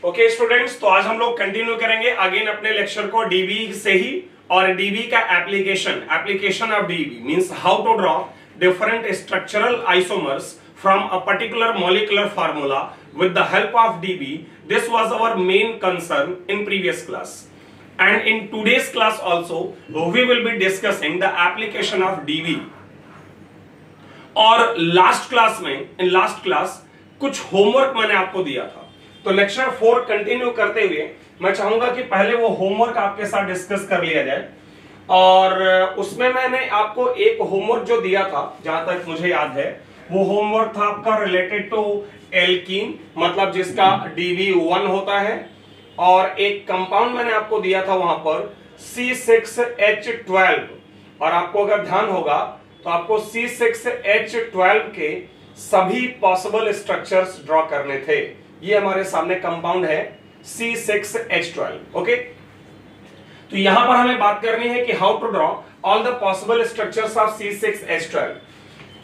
Okay students, तो आज हम लोग कंटिन्यू करेंगे अगेन अपने लेक्चर को डीबी से ही। और डीबी का application of DB means how to draw different structural isomers from a particular molecular formula with the help of DB. This was our main concern in previous class, and in today's class also we will be discussing the application of db. और in last class कुछ homework मैंने आपको दिया था, तो lecture 4 continue करते हुए मैं चाहूंगा कि पहले वो होमवर्क आपके साथ डिस्कस कर लिया जाए. और उसमें मैंने आपको एक होमवर्क जो दिया था, जहां तक मुझे याद है, वो होमवर्क था आपका रिलेटेड टू एल्कीन, मतलब जिसका db1 होता है. और एक कंपाउंड मैंने आपको दिया था वहां पर C6H12, और आपको अगर ध्यान होगा तो आपको C6H12 के सभी पॉसिबल स्ट्रक्चर्स ड्रॉ करने थे. ये हमारे सामने कंपाउंड है C6H12. ओके, तो यहां पर हमें बात करनी है कि how to draw all the possible structures of C6H12.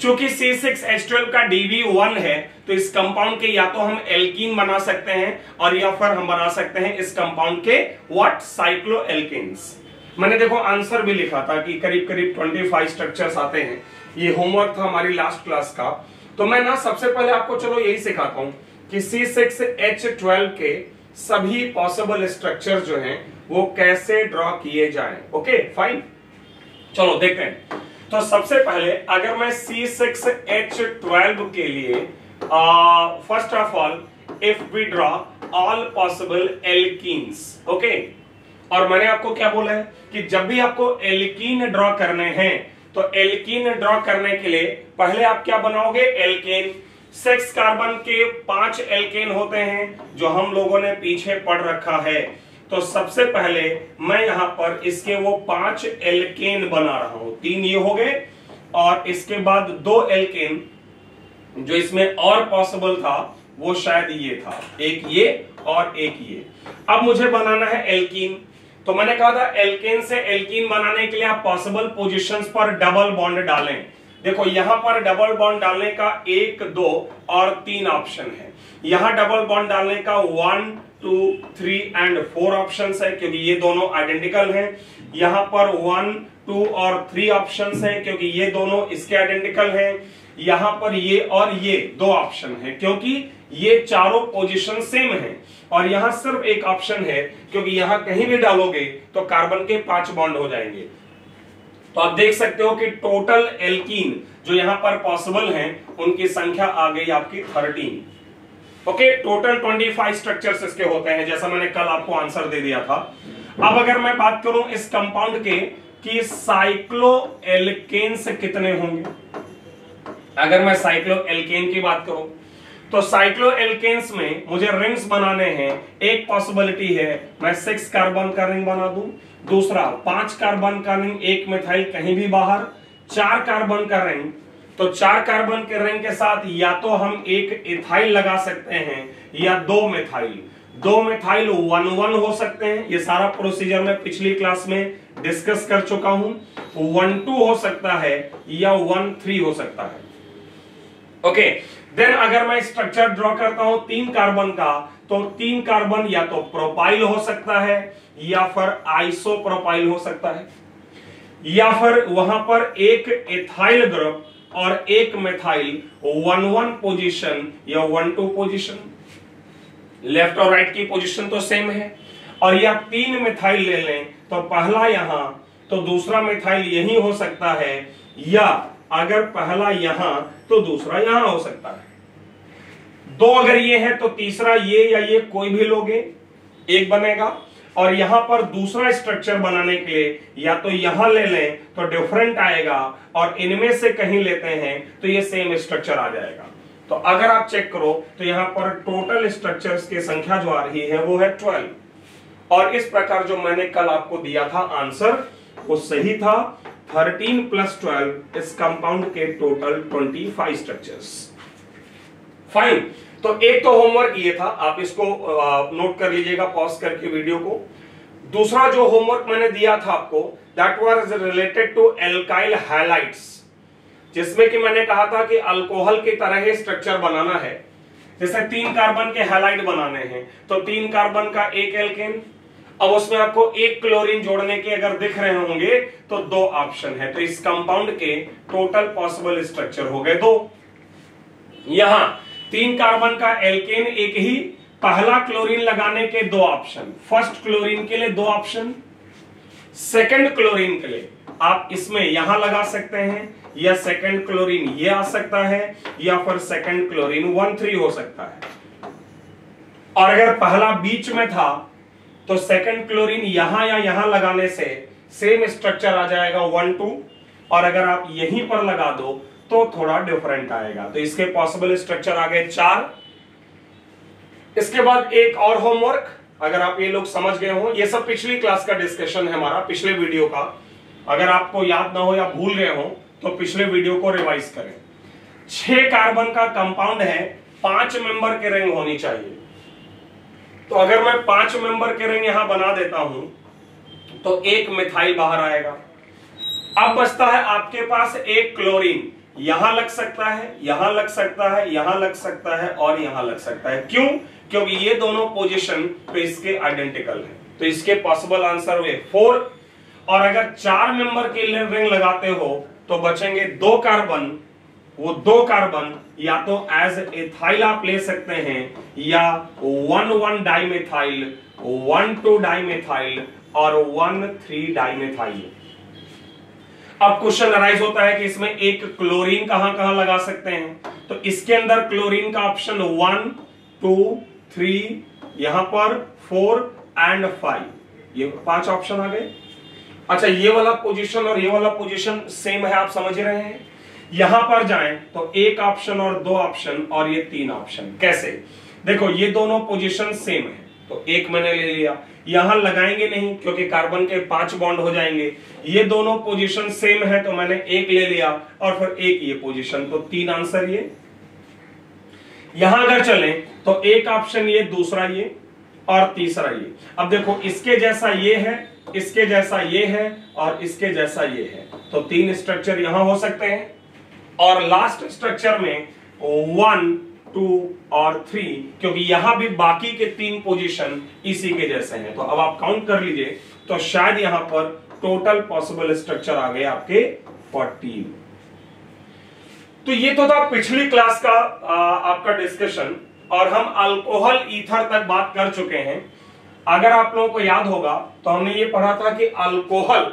चूंकि C6H12 का db1 है, तो इस कंपाउंड के या तो हम एल्कीन बना सकते हैं और या फिर हम बना सकते हैं इस कंपाउंड के व्हाट साइक्लोएल्केन्स. मैंने देखो आंसर भी लिखा था कि करीब करीब 25 स्ट्रक्चर्स आते हैं. ये होमवर्क था हमारी लास्ट क्लास का. तो मैं ना सबसे पहले आपको चलो यही सिखाता हूं कि C6H12 के सभी पॉसिबल स्ट्रक्चर जो हैं वो कैसे ड्रॉ किए जाएं. ओके फाइन, चलो देखते हैं. तो सबसे पहले अगर मैं C6H12 के लिए first of all if we draw all possible alkenes. Okay, और मैंने आपको क्या बोला है कि जब भी आपको एल्कीन ड्रॉ करने हैं, तो एल्कीन ड्रॉ करने के लिए पहले आप क्या बनाओगे, एल्केन. 6 कार्बन के 5 एल्केन होते हैं जो हम लोगों ने पीछे पढ़ रखा है. तो सबसे पहले मैं यहां पर इसके वो 5 एल्केन बना रहा हूं. 3 ये हो गए, और इसके बाद 2 एल्केन जो इसमें और पॉसिबल था वो शायद ये था, एक ये और एक ये. अब मुझे बनाना है एल्कीन. तो मैंने कहा था एल्केन से एल्कीन बनाने के लिए आप पॉसिबल पोजीशंस पर डबल बॉन्ड डालें. देखो यहां पर डबल बॉन्ड डालने का 1, 2 और 3 ऑप्शन है. यहां डबल बॉन्ड डालने का 1, 2, 3 एंड 4 ऑप्शन है, क्योंकि ये दोनों आइडेंटिकल हैं. यहां पर 1, 2 और 3 ऑप्शन है, क्योंकि ये दोनों इसके आइडेंटिकल हैं. यहां पर ये और ये 2 ऑप्शन है, क्योंकि ये चारों पोजीशन सेम है. और यहां सिर्फ एक ऑप्शन है, क्योंकि यहां कहीं भी डालोगे तो कार्बन के 5 बॉन्ड हो जाएंगे. तो आप देख सकते हो कि टोटल एल्कीन जो यहां पर पॉसिबल हैं उनकी संख्या आ गई आपकी 13. ओके, टोटल 25 स्ट्रक्चर्स इसके होते हैं, जैसा मैंने कल आपको आंसर दे दिया था. अब अगर मैं बात करूं इस कंपाउंड के कि साइक्लोएल्केन्स कितने होंगे, अगर मैं साइक्लोएल्केन की बात करूं तो साइक्लोएल्केन्स में मुझे रिंग्स बनाने हैं. एक पॉसिबिलिटी है मैं 6 कार्बन का रिंग बना दूं, दूसरा 5 कार्बन का रिंग, 1 मिथाइल कहीं भी बाहर, 4 कार्बन का रिंग. तो 4 कार्बन के रिंग के साथ या तो हम एक इथाइल लगा सकते हैं या 2 मिथाइल. 2 मिथाइल 1,1 हो सकते हैं. ये सारा प्रोसीजर मैं पिछली क्लास में डिस्कस कर चुका हूं. 1,2 हो सकता है या 1,3 हो सकता है. ओके, देन अगर मैं स्ट्रक्चर ड्रॉ करता हूं 3 कार्बन का, तो 3 कार्बन या तो प्रोपाइल हो सकता है या फिर आइसोप्रोपाइल हो सकता है, या फिर वहां पर एक इथाइल ग्रुप और एक मिथाइल 1,1 पोजीशन या 1,2 पोजीशन. लेफ्ट और राइट की पोजीशन तो सेम है. और या 3 मिथाइल ले लें तो पहला यहां तो दूसरा मिथाइल यही हो सकता है, या अगर पहला यहां तो दूसरा यहां हो सकता है. 2 अगर ये है तो तीसरा ये या ये कोई भी लोगे, एक बनेगा. और यहां पर दूसरा स्ट्रक्चर बनाने के लिए या तो यहां ले लें तो डिफरेंट आएगा, और इनमें से कहीं लेते हैं तो ये सेम स्ट्रक्चर आ जाएगा. तो अगर आप चेक करो तो यहां पर टोटल स्ट्रक्चर्स की संख्या जो आ रही है वो है 12. और इस प्रकार जो मैंने कल आपको दिया था आंसर वो सही था. 13 + 12 इस कंपाउंड के टोटल 25 स्ट्रक्चर्स. फाइन, तो एक तो होमवर्क ये था, आप इसको नोट कर लीजिएगा पॉज करके वीडियो को. दूसरा जो होमवर्क मैंने दिया था आपको, that was related to alkyl halides, जिसमें कि मैंने कहा था कि अल्कोहल की तरह ही स्ट्रक्चर बनाना है. जैसे 3 कार्बन के हैलाइड बनाने हैं तो 3 कार्बन का एक एल्केन, अब उसमें आपको एक क्लोरीन जोड़ने के अगर दिख रहे होंगे तो 2 ऑप्शन है, तो इस कंपाउंड के टोटल पॉसिबल स्ट्रक्चर हो गए 2। यहां 3 कार्बन का एल्केन एक ही, पहला क्लोरीन लगाने के 2 ऑप्शन, फर्स्ट क्लोरीन के लिए 2 ऑप्शन, सेकंड क्लोरीन के लिए आप इसमें यहां लगा सकते हैं, या सेकंड क्लोरीन ये आ सकता है, या फिर सेकंड क्लोरीन 1,3 हो सकता है। और अगर पहला बीच में था तो सेकंड क्लोरीन यहां या यहां लगाने से सेम स्ट्रक्चर आ जाएगा 1,2, और अगर आप यहीं पर लगा दो तो थोड़ा डिफरेंट आएगा। तो इसके पॉसिबल स्ट्रक्चर आ गए 4। इसके बाद एक और होमवर्क, अगर आप ये लोग समझ गए हो, ये सब पिछली क्लास का डिस्कशन है हमारा, पिछले वीडियो का, अगर आपको याद ना हो या भूल गए हो तो पिछले वीडियो को रिवाइज करें। 6 कार्बन का कंपाउंड है, 5 मेंबर के रिंग होनी चाहिए। तो अगर मैं 5 मेंबर के रिंग यहां बना देता हूं तो एक मिथाइल बाहर आएगा। अब बचता है आपके पास एक क्लोरीन, यहां लग सकता है, यहां लग सकता है, यहां लग सकता है और यहां लग सकता है। क्यों? क्योंकि ये दोनों पोजीशन पे इसके आइडेंटिकल हैं, तो इसके पॉसिबल आंसर हुए 4। और अगर 4 मेंबर के रिंग लगाते हो तो बचेंगे 2 कार्बन, वो 2 कार्बन या तो एज एथाइल आप ले सकते हैं, या 1,1 डाइमेथाइल, 1,2 डाइमेथाइल और 1,3 डाइमेथाइल। अब क्वेश्चन अराइज होता है कि इसमें एक क्लोरीन कहां कहां लगा सकते हैं, तो इसके अंदर क्लोरीन का ऑप्शन 1, 2, 3, यहां पर 4 एंड 5, ये 5 ऑप्शन आ गए। अच्छा, ये वाला पोजीशन और ये वाला पोजीशन सेम है, आप समझ रहे हैं। यहां पर जाएं तो एक ऑप्शन और 2 ऑप्शन और ये 3 ऑप्शन। कैसे? देखो, ये दोनों पोजीशन सेम है तो एक मैंने ले लिया, यहां लगाएंगे नहीं क्योंकि कार्बन के 5 बॉन्ड हो जाएंगे। ये दोनों पोजीशन सेम है तो मैंने एक ले लिया, और फिर एक ये पोजीशन, तो 3 आंसर ये। यहां अगर चलें तो एक ऑप्शन ये, दूसरा ये और तीसरा ये। अब देखो, इसके जैसा ये है, इसके जैसा ये है और इसके जैसा ये है, तो 3 स्ट्रक्चर यहां हो सकते हैं। और लास्ट स्ट्रक्चर में 1, 2 और 3, क्योंकि यहां भी बाकी के 3 पोजीशन इसी के जैसे हैं। तो अब आप काउंट कर लीजिए, तो शायद यहां पर टोटल पॉसिबल स्ट्रक्चर आ गए आपके 14। तो ये तो था पिछली क्लास का आपका डिस्कशन, और हम अल्कोहल ईथर तक बात कर चुके हैं। अगर आप लोगों को याद होगा तो हमने ये पढ़ा था कि अल्कोहल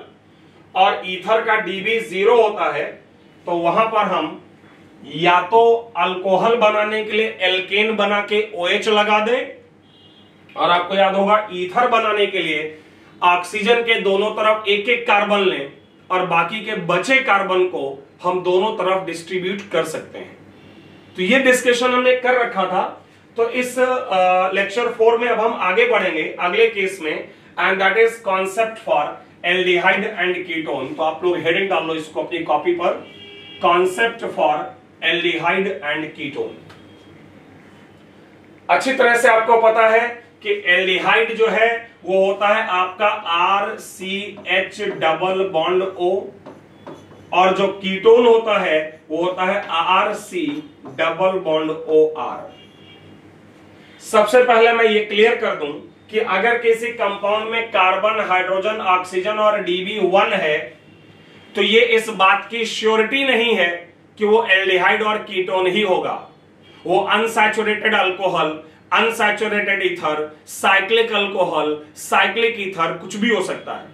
और ईथर का डीबी 0 होता है, तो वहां पर हम या तो अल्कोहल बनाने के लिए एल्केन बना के OH लगा दें, और आपको याद होगा ईथर बनाने के लिए ऑक्सीजन के दोनों तरफ एक एक कार्बन लें और बाकी के बचे कार्बन को हम दोनों तरफ डिस्ट्रीब्यूट कर सकते हैं। तो ये डिस्कशन हमने कर रखा था। तो इस लेक्चर 4 में अब हम आगे बढ़ेंगे अगले केस में, and that is concept for aldehyde and ketone. तो आप लोग हेडिंग डाल लो इसको अपनी कॉपी पर, concept for aldehyde and ketone. अच्छी तरह से आपको पता है कि एल्डिहाइड जो है वो होता है आपका RCH डबल बॉन्ड O, और जो कीटोन होता है वो होता है RC डबल बॉन्ड OR। सबसे पहले मैं ये क्लियर कर दूं कि अगर किसी कंपाउंड में कार्बन, हाइड्रोजन, ऑक्सीजन और डीबी 1 है, तो ये इस बात की श्योरिटी नहीं है कि वो एल्डिहाइड और कीटोन ही होगा। वो unsaturated alcohol, unsaturated ether, cyclic alcohol, cyclic ether, कुछ भी हो सकता है।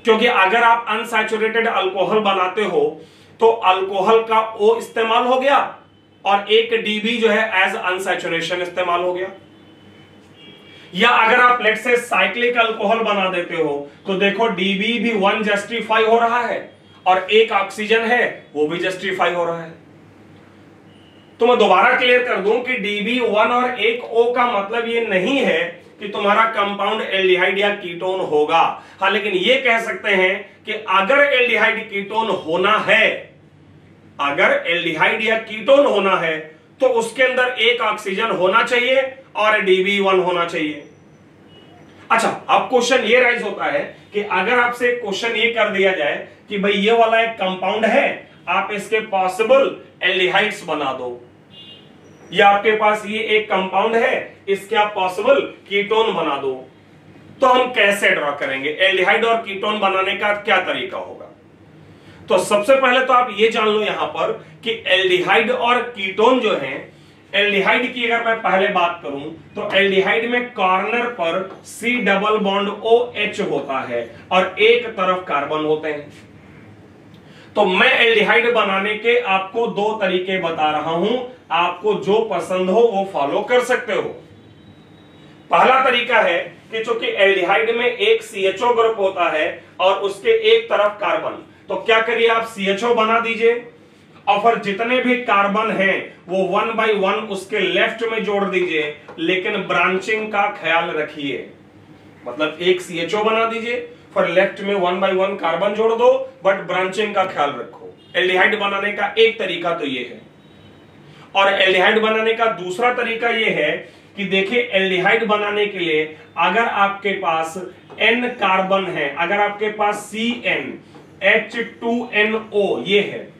क्योंकि अगर आप अनसैचुरेटेड अल्कोहल बनाते हो तो अल्कोहल का O इस्तेमाल हो गया और एक डीबी जो है एज अनसैचुरेशन इस्तेमाल हो गया। या अगर आप लेट से साइक्लिक अल्कोहल बना देते हो तो देखो डीबी भी 1 जस्टिफाई हो रहा है और एक ऑक्सीजन है वो भी जस्टिफाई हो रहा है। तो मैं दोबारा क्लियर कर दूं कि डीबी 1 और एक O का मतलब ये नहीं है कि तुम्हारा कंपाउंड एल्डिहाइड या कीटोन होगा। हाँ, लेकिन ये कह सकते हैं कि अगर एल्डिहाइड कीटोन होना है, अगर एल्डिहाइड या कीटोन होना है तो उसके अंदर एक ऑक्सीजन होना चाहिए और डीबी 1 होना चाहिए। अच्छा, अब क्वेश्चन ये राइज होता है कि अगर आपसे क्वेश्चन ये कर दिया जाए कि भाई ये वाला एक कंपाउंड है, आप इसके पॉसिबल एल्डिहाइड्स बना दो, ये आपके पास ये एक कंपाउंड है, इसके आप पॉसिबल कीटोन बना दो। तो हम कैसे ड्रॉ करेंगे? एल्डिहाइड और कीटोन बनाने का क्या तरीका होगा? तो सबसे पहले तो आप ये जान लो यहां पर कि एल्डिहाइड और कीटोन जो है, एल्डिहाइड की अगर मैं पहले बात करूं तो एल्डिहाइड में कॉर्नर पर C डबल बॉन्ड OH होता है और एक तरफ कार्बन होते हैं। तो मैं एल्डिहाइड बनाने के आपको दो तरीके बता रहा हूं, आपको जो पसंद हो वो फॉलो कर सकते हो। पहला तरीका है कि चूंकि एल्डिहाइड में एक CHO ग्रुप होता है और उसके एक तरफ कार्बन, तो क्या करिए आप CHO बना दीजिए और फिर जितने भी कार्बन हैं वो 1 by 1 उसके लेफ्ट में जोड़ दीजिए, लेकिन ब्रांचिंग का ख्याल रखिए। मतलब एक CHO बना दीजिए, फिर लेफ्ट में 1 by 1 कार्बन जोड़ दो, बट ब्रांचिंग का ख्याल रखो। एल्डिहाइड बनाने का एक तरीका तो ये है। और एल्डिहाइड बनाने का दूसरा तरीका ये है कि देखिए, एल्डिहाइड बनाने के लिए अगर आपके पास N कार्बन है, अगर आपके पास CnH2NO ये है,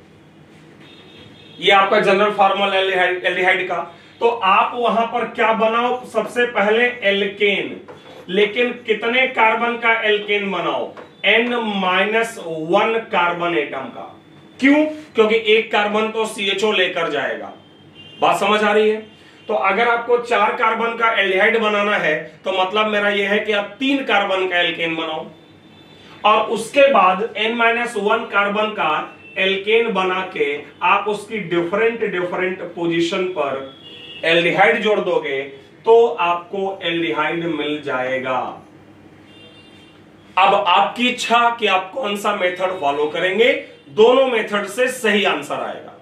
ये आपका जनरल फार्मूला एल्डिहाइड का, तो आप वहां पर क्या बनाओ? सबसे पहले एल्केन। लेकिन कितने कार्बन का एल्केन बनाओ? N-1 कार्बन एटम का। क्यों? क्योंकि एक कार्बन तो CHO लेकर जाएगा। बात समझ आ रही है? तो अगर आपको 4 कार्बन का एल्डिहाइड बनाना है तो मतलब मेरा यह है कि आप 3 कार्बन का एल्केन बनाओ और उसके बाद N-1 कार्बन का एल्केन बना के आप उसकी डिफरेंट पोजीशन पर एल्डिहाइड जोड़ दोगे तो आपको एल्डिहाइड मिल जाएगा। अब आपकी इच्छा कि आप कौन सा मेथड फॉलो करेंगे। दोनों मेथड से सही आंसर आएगा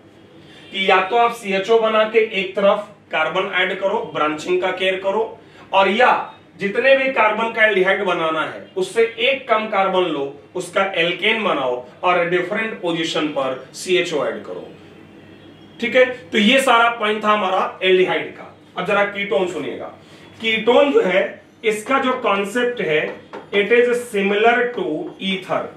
कि या तो आप CHO बना के एक तरफ कार्बन ऐड करो, ब्रांचिंग का केयर करो, और या जितने भी कार्बन का एल्डिहाइड बनाना है उससे एक कम कार्बन लो, उसका एल्केन बनाओ और डिफरेंट पोजीशन पर CHO ऐड करो। ठीक है, तो ये सारा पॉइंट था हमारा एल्डिहाइड का। अब जरा कीटोन सुनिएगा। कीटोन जो है, इसका जो कॉन्सेप्ट है, it is similar to ether.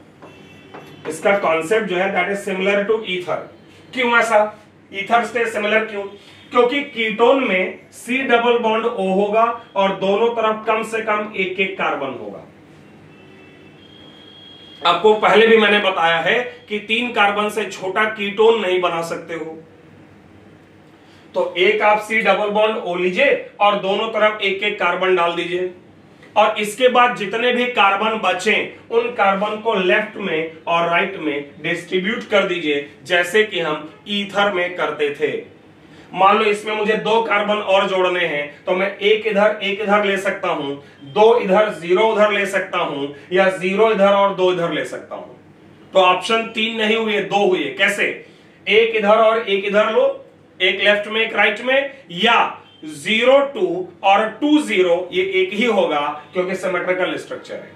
इसका कॉन्सेप्ट जो है that is similar to ether. क्यों ऐसा? ईथर से सिमिलर क्यों? क्योंकि कीटोन में C डबल बॉन्ड O होगा और दोनों तरफ कम से कम एक एक कार्बन होगा। आपको पहले भी मैंने बताया है कि 3 कार्बन से छोटा कीटोन नहीं बना सकते हो। तो एक आप C डबल बॉन्ड O लीजिए और दोनों तरफ एक एक कार्बन डाल दीजिए और इसके बाद जितने भी कार्बन बचे उन कार्बन को लेफ्ट में और राइट में डिस्ट्रीब्यूट कर दीजिए, जैसे कि हम ईथर में करते थे। मान लो इसमें मुझे 2 कार्बन और जोड़ने हैं तो मैं एक इधर ले सकता हूं, 2 इधर, 0 उधर ले सकता हूं, या 0 इधर और 2 इधर ले सकता हूं। तो ऑप्शन 3 नहीं हुए, 2 हुए। कैसे? एक इधर और एक इधर लो, एक लेफ्ट में एक राइट में, या 0 2 और 2 0, ये एक ही होगा क्योंकि सिमेट्रिकल स्ट्रक्चर है।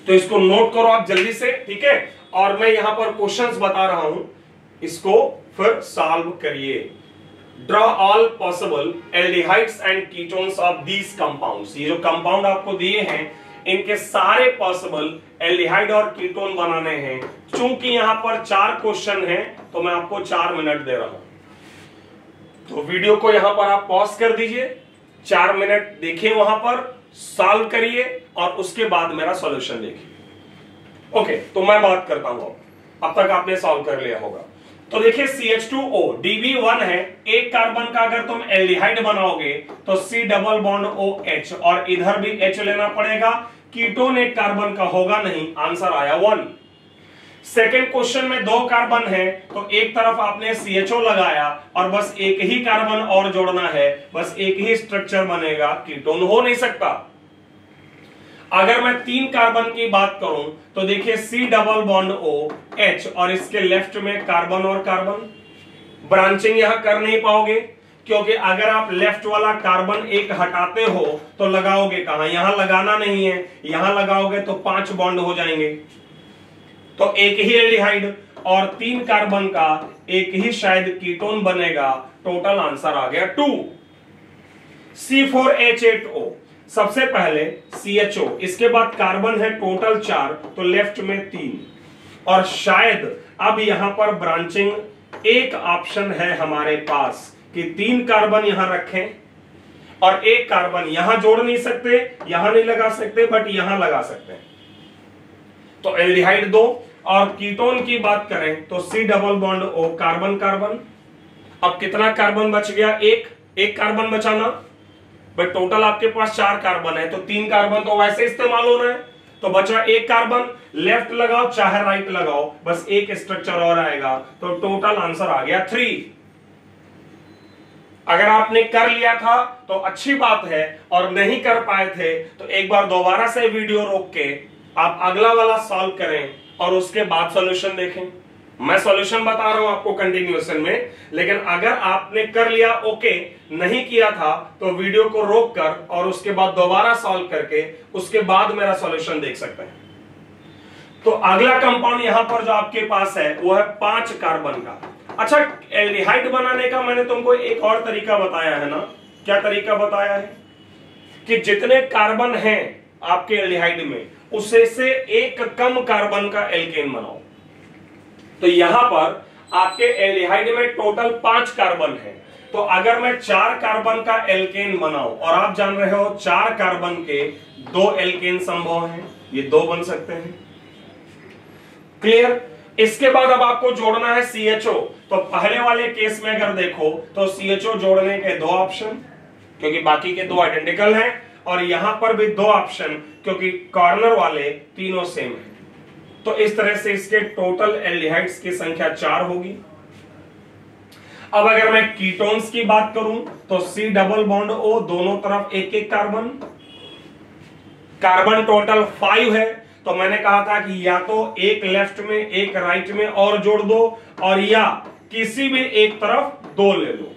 तो इसको नोट करो आप जल्दी से, ठीक है? और मैं यहां पर क्वेश्चंस बता रहा हूं, इसको फिर सॉल्व करिए। Draw all possible aldehydes and ketones of these compounds. ये जो कंपाउंड आपको दिए हैं इनके सारे पॉसिबल एल्डिहाइड और कीटोन बनाने हैं। चूंकि यहां पर 4 क्वेश्चन हैं तो मैं आपको 4 मिनट दे रहा हूं। तो वीडियो को यहां पर आप पॉज कर दीजिए, 4 मिनट देखिए, वहां पर सॉल्व करिए और उसके बाद मेरा सॉल्यूशन देखिए। ओके, तो मैं बात करता हूं। अब तक आपने सॉल्व कर लिया होगा। तो देखिए CH2O DB1 है, एक कार्बन का अगर तुम एल्डिहाइड बनाओगे तो C डबल बॉन्ड OH और इधर भी H लेना पड़ेगा। कीटोन एक कार्बन का होगा नहीं, आंसर आया 1। सेकेंड क्वेश्चन में 2 कार्बन है तो एक तरफ आपने CHO लगाया और बस एक ही कार्बन और जोड़ना है, बस एक ही स्ट्रक्चर बनेगा, कीटोन हो नहीं सकता। अगर मैं 3 कार्बन की बात करूं तो देखिए C डबल बॉन्ड OH और इसके लेफ्ट में कार्बन और कार्बन। ब्रांचिंग यहां कर नहीं पाओगे क्योंकि अगर आप लेफ्ट वाला कार्बन एक हटाते हो तो लगाओगे कहां? यहां लगाना नहीं है, यहां लगाओगे तो 5 बॉन्ड हो जाएंगे। तो एक ही एल्डिहाइड और 3 कार्बन का एक ही शायद कीटोन बनेगा। टोटल आंसर आ गया 2। C4H8O, सबसे पहले CHO, इसके बाद कार्बन है टोटल 4, तो लेफ्ट में 3, और शायद अब यहां पर ब्रांचिंग एक ऑप्शन है हमारे पास कि 3 कार्बन यहां रखें और एक कार्बन यहां जोड़ नहीं सकते, यहां नहीं लगा सकते, बट यहां लगा सकते हैं। तो एल्डिहाइड 2। और कीटोन की बात करें तो C double bond O, carbon carbon. अब कितना कार्बन बच गया? एक कार्बन बचाना, भाई टोटल आपके पास 4 कार्बन है, तो 3 कार्बन तो वैसे इस्तेमाल होना है, तो बचा एक कार्बन। लेफ्ट लगाओ चाहे राइट लगाओ, बस एक स्ट्रक्चर और आएगा, तो टोटल आंसर आ गया 3। अगर आपने कर लिया था तो अच्छी बात है, और नहीं कर पाए थे तो एक बार दोबारा से वीडियो रोक के आप अगला वाला सॉल्व करें और उसके बाद सॉल्यूशन देखें। मैं सॉल्यूशन बता रहा हूं आपको कंटिन्यूएशन में, लेकिन अगर आपने कर लिया ओके, नहीं किया था तो वीडियो को रोक कर और उसके बाद दोबारा सॉल्व करके उसके बाद मेरा सॉल्यूशन देख सकते हैं। तो अगला कंपाउंड यहां पर जो आपके पास है वो है 5 कार्बन का। अच्छा, एल्डिहाइड बनाने का मैंने तुमको एक और तरीका बताया है ना। क्या तरीका बताया है? कि जितने कार्बन हैं आपके एल्डिहाइड में, उससे से एक कम कार्बन का एल्केन बनाओ। तो यहां पर आपके एल्डिहाइड में टोटल 5 कार्बन है, तो अगर मैं 4 कार्बन का एल्केन बनाऊं, और आप जान रहे हो 4 कार्बन के 2 एल्केन संभव हैं, ये 2 बन सकते हैं। क्लियर? इसके बाद अब आपको जोड़ना है CHO। तो पहले वाले केस में अगर देखो तो CHO जोड़ने के 2 ऑप्शन, क्योंकि बाकी के 2 आइडेंटिकल हैं, और यहां पर भी 2 ऑप्शन क्योंकि कॉर्नर वाले तीनों सेम हैं। तो इस तरह से इसके टोटल एल्डिहाइड्स की संख्या 4 होगी। अब अगर मैं कीटोन्स की बात करूं तो C डबल बॉन्ड O, दोनों तरफ एक एक कार्बन। कार्बन टोटल 5 है, तो मैंने कहा था कि या तो एक लेफ्ट में एक राइट में और जोड़ दो, और या किसी भी एक तरफ 2 ले लो,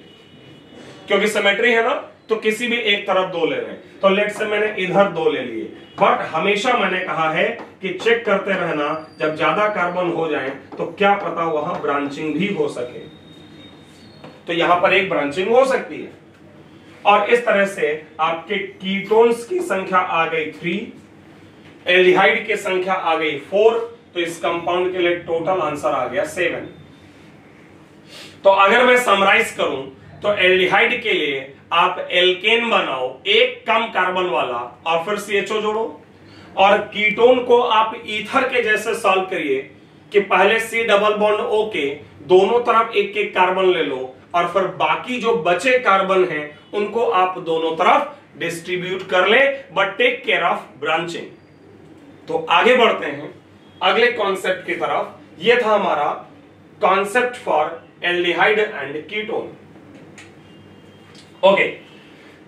क्योंकि सिमेट्री है ना, तो किसी भी एक तरफ 2 ले रहे हैं। तो लेट से मैंने इधर 2 ले लिए, बट हमेशा मैंने कहा है कि चेक करते रहना, जब ज्यादा कार्बन हो जाए तो क्या पता वहां ब्रांचिंग भी हो सके। तो यहां पर एक ब्रांचिंग हो सकती है, और इस तरह से आपके कीटोन्स की संख्या आ गई 3, एल्डिहाइड की संख्या आ गई 4, तो इस कंपाउंड के लिए टोटल आंसर आ गया 7। तो अगर मैं समराइज करूं तो एल्डिहाइड के लिए आप एल्केन बनाओ एक कम कार्बन वाला और फिर CHO जोड़ो, और कीटोन को आप ईथर के जैसे सॉल्व करिए कि पहले C डबल बॉन्ड O के दोनों तरफ एक एक कार्बन ले लो, और फिर बाकी जो बचे कार्बन हैं उनको आप दोनों तरफ डिस्ट्रीब्यूट कर ले, but take care of branching. तो आगे बढ़ते हैं अगले कॉन्सेप्ट की तरफ। यह था हमारा concept for aldehyde and ketone. Okay,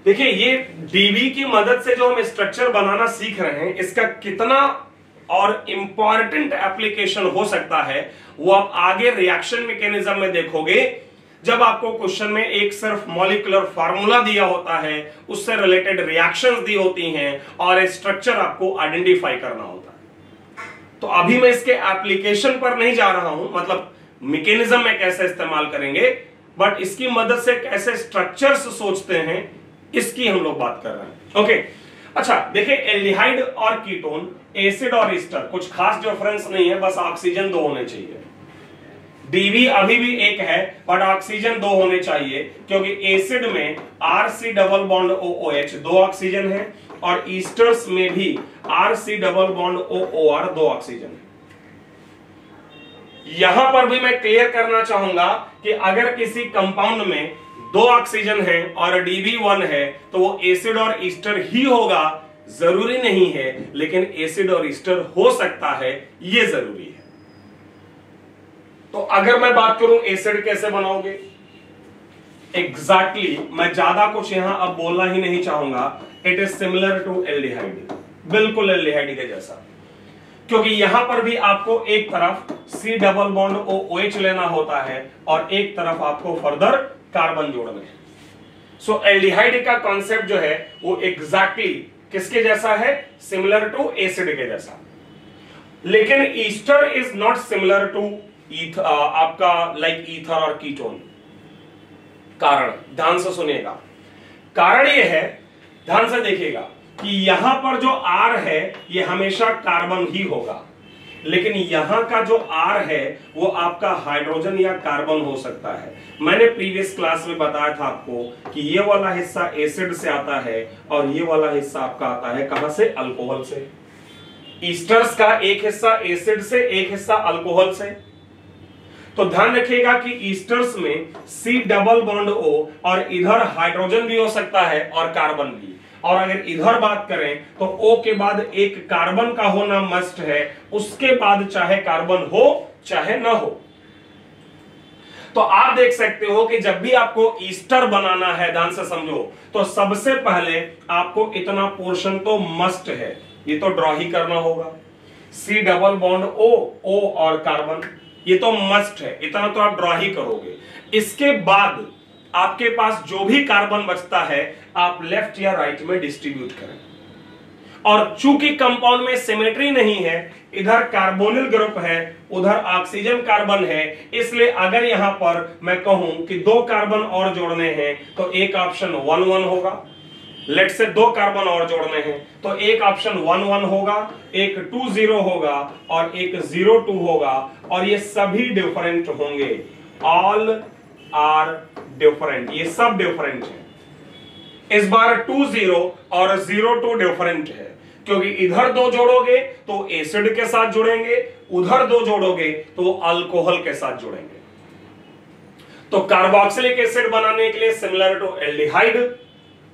देखिए ये डीबी की मदद से जो हम स्ट्रक्चर बनाना सीख रहे हैं, इसका कितना और इंपॉर्टेंट एप्लीकेशन हो सकता है वो आप आगे रिएक्शन मैकेनिज्म में देखोगे, जब आपको क्वेश्चन में एक सिर्फ मॉलिक्यूलर फार्मूला दिया होता है, उससे रिलेटेड रिएक्शंस दी होती हैं, और स्ट्रक्चर आपको आइडेंटिफाई करना होता है। तो अभी मैं इसके एप्लीकेशन पर नहीं जा रहा हूं, मतलब मैकेनिज्म में कैसे इस्तेमाल करेंगे, बट इसकी मदद से कैसे स्ट्रक्चर्स सोचते हैं इसकी हम लोग बात कर रहे हैं। ओके, अच्छा देखिए, एल्डिहाइड और कीटोन, एसिड और ईस्टर, कुछ खास डिफरेंस नहीं है, बस ऑक्सीजन 2 होने चाहिए। डीबी अभी भी 1 है, बट ऑक्सीजन 2 होने चाहिए, क्योंकि एसिड में RC double bond OOH 2 oxygen है, और ईस्टर्स में भी RC double bond OOR 2 oxygen है। यहां पर भी मैं क्लियर करना चाहूंगा कि अगर किसी कंपाउंड में 2 ऑक्सीजन है और डीबी 1 है, तो वो एसिड और ईस्टर ही होगा, जरूरी नहीं है, लेकिन एसिड और ईस्टर हो सकता है, ये जरूरी है। तो अगर मैं बात करूं एसिड कैसे बनाओगे, एग्जैक्टली मैं ज्यादा कुछ यहां अब बोलना ही नहीं चाहूंगा। It is similar to aldehyde, बिल्कुल एल्डिहाइड के जैसा, क्योंकि यहां पर भी आपको एक तरफ C डबल बॉन्ड OH लेना होता है और एक तरफ आपको फर्दर कार्बन जोड़ना है। सो एल्डिहाइड का कॉन्सेप्ट जो है वो एग्जैक्टली किसके जैसा है, सिमिलर टू एसिड के जैसा। लेकिन ester is not similar to आपका लाइक ईथर और कीटोन। कारण ध्यान से सुनिएगा, कारण ये है, ध्यान से देखिएगा कि यहां पर जो R है ये हमेशा कार्बन ही होगा, लेकिन यहां का जो R है वो आपका हाइड्रोजन या कार्बन हो सकता है। मैंने प्रीवियस क्लास में बताया था आपको कि ये वाला हिस्सा एसिड से आता है और ये वाला हिस्सा आपका आता है कहां से? अल्कोहल से। ईस्टर्स का एक हिस्सा एसिड से, एक हिस्सा अल्कोहल से। तो ध्यान रखिएगा कि ईस्टर्स में C डबल बॉन्ड O और इधर हाइड्रोजन भी हो सकता है और कार्बन भी। और अगर इधर बात करें तो O के बाद एक कार्बन का होना मस्ट है, उसके बाद चाहे कार्बन हो चाहे ना हो। तो आप देख सकते हो कि जब भी आपको ईस्टर बनाना है, ध्यान से समझो, तो सबसे पहले आपको इतना पोर्शन तो मस्ट है, ये तो ड्रॉ ही करना होगा। C डबल बॉन्ड O और कार्बन, ये तो मस्ट है, इतना तो आप ड्रॉ ही करोगे। इसके बाद आपके पास जो भी कार्बन बचता है आप लेफ्ट या राइट में डिस्ट्रीब्यूट करें। और चूंकि कंपाउंड में सिमेट्री नहीं है, इधर कार्बोनिल ग्रुप है, उधर ऑक्सीजन कार्बन है, इसलिए अगर यहां पर मैं कहूं कि 2 कार्बन और जोड़ने हैं तो एक ऑप्शन 1 1 होगा। लेट से 2 कार्बन और जोड़ने हैं तो एक ऑप्शन 1 1 होगा, एक 2 0 होगा और एक 0 2 होगा, और ये सभी डिफरेंट होंगे। ऑल आर डिफरेंट, ये सब डिफरेंट है। इस बार 2 0 और 0 2 डिफरेंट है, क्योंकि इधर 2 जोड़ोगे तो एसिड के साथ जुड़ेंगे, उधर 2 जोड़ोगे तो अल्कोहल के साथ जुड़ेंगे। तो कार्बोक्सिलिक एसिड बनाने के लिए सिमिलर टू एल्डिहाइड,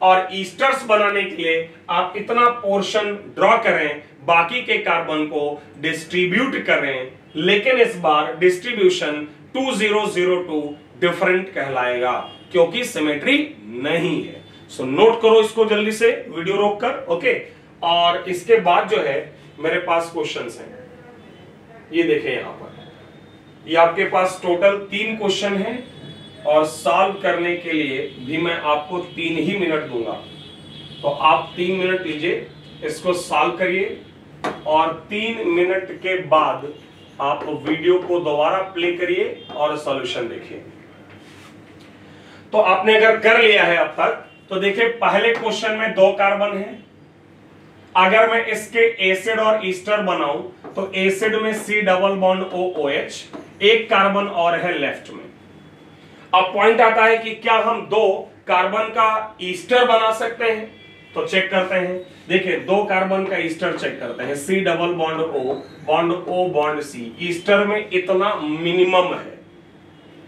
और ईस्टर्स बनाने के लिए आप इतना पोर्शन ड्रॉ करें, बाकी के कार्बन को डिस्ट्रीब्यूट करें, लेकिन इस बार डिस्ट्रीब्यूशन 2 0 0 2 डिफरेंट कहलाएगा क्योंकि सिमेट्री नहीं है। सो नोट करो इसको जल्दी से वीडियो रोककर, ओके। और इसके बाद जो है मेरे पास क्वेश्चंस हैं, ये देखें यहां पर, ये आपके पास टोटल 3 क्वेश्चन हैं और सॉल्व करने के लिए भी मैं आपको 3 ही मिनट दूंगा। तो आप 3 मिनट लीजिए, इसको सॉल्व करिए और 3 मिनट के बाद आप वीडियो को दोबारा प्ले करिए और सॉल्यूशन देखिए। तो आपने अगर कर लिया है अब तक तो देखिए पहले क्वेश्चन में 2 कार्बन है। अगर मैं इसके एसिड और ईस्टर बनाऊं तो एसिड में C डबल बॉन्ड OOH, एक कार्बन और है लेफ्ट में। अब पॉइंट आता है कि क्या हम 2 कार्बन का ईस्टर बना सकते हैं? तो चेक करते हैं। देखिए 2 कार्बन का ईस्टर चेक करते हैं। C double bond O bond C, Easter में इतना मिनिमम है,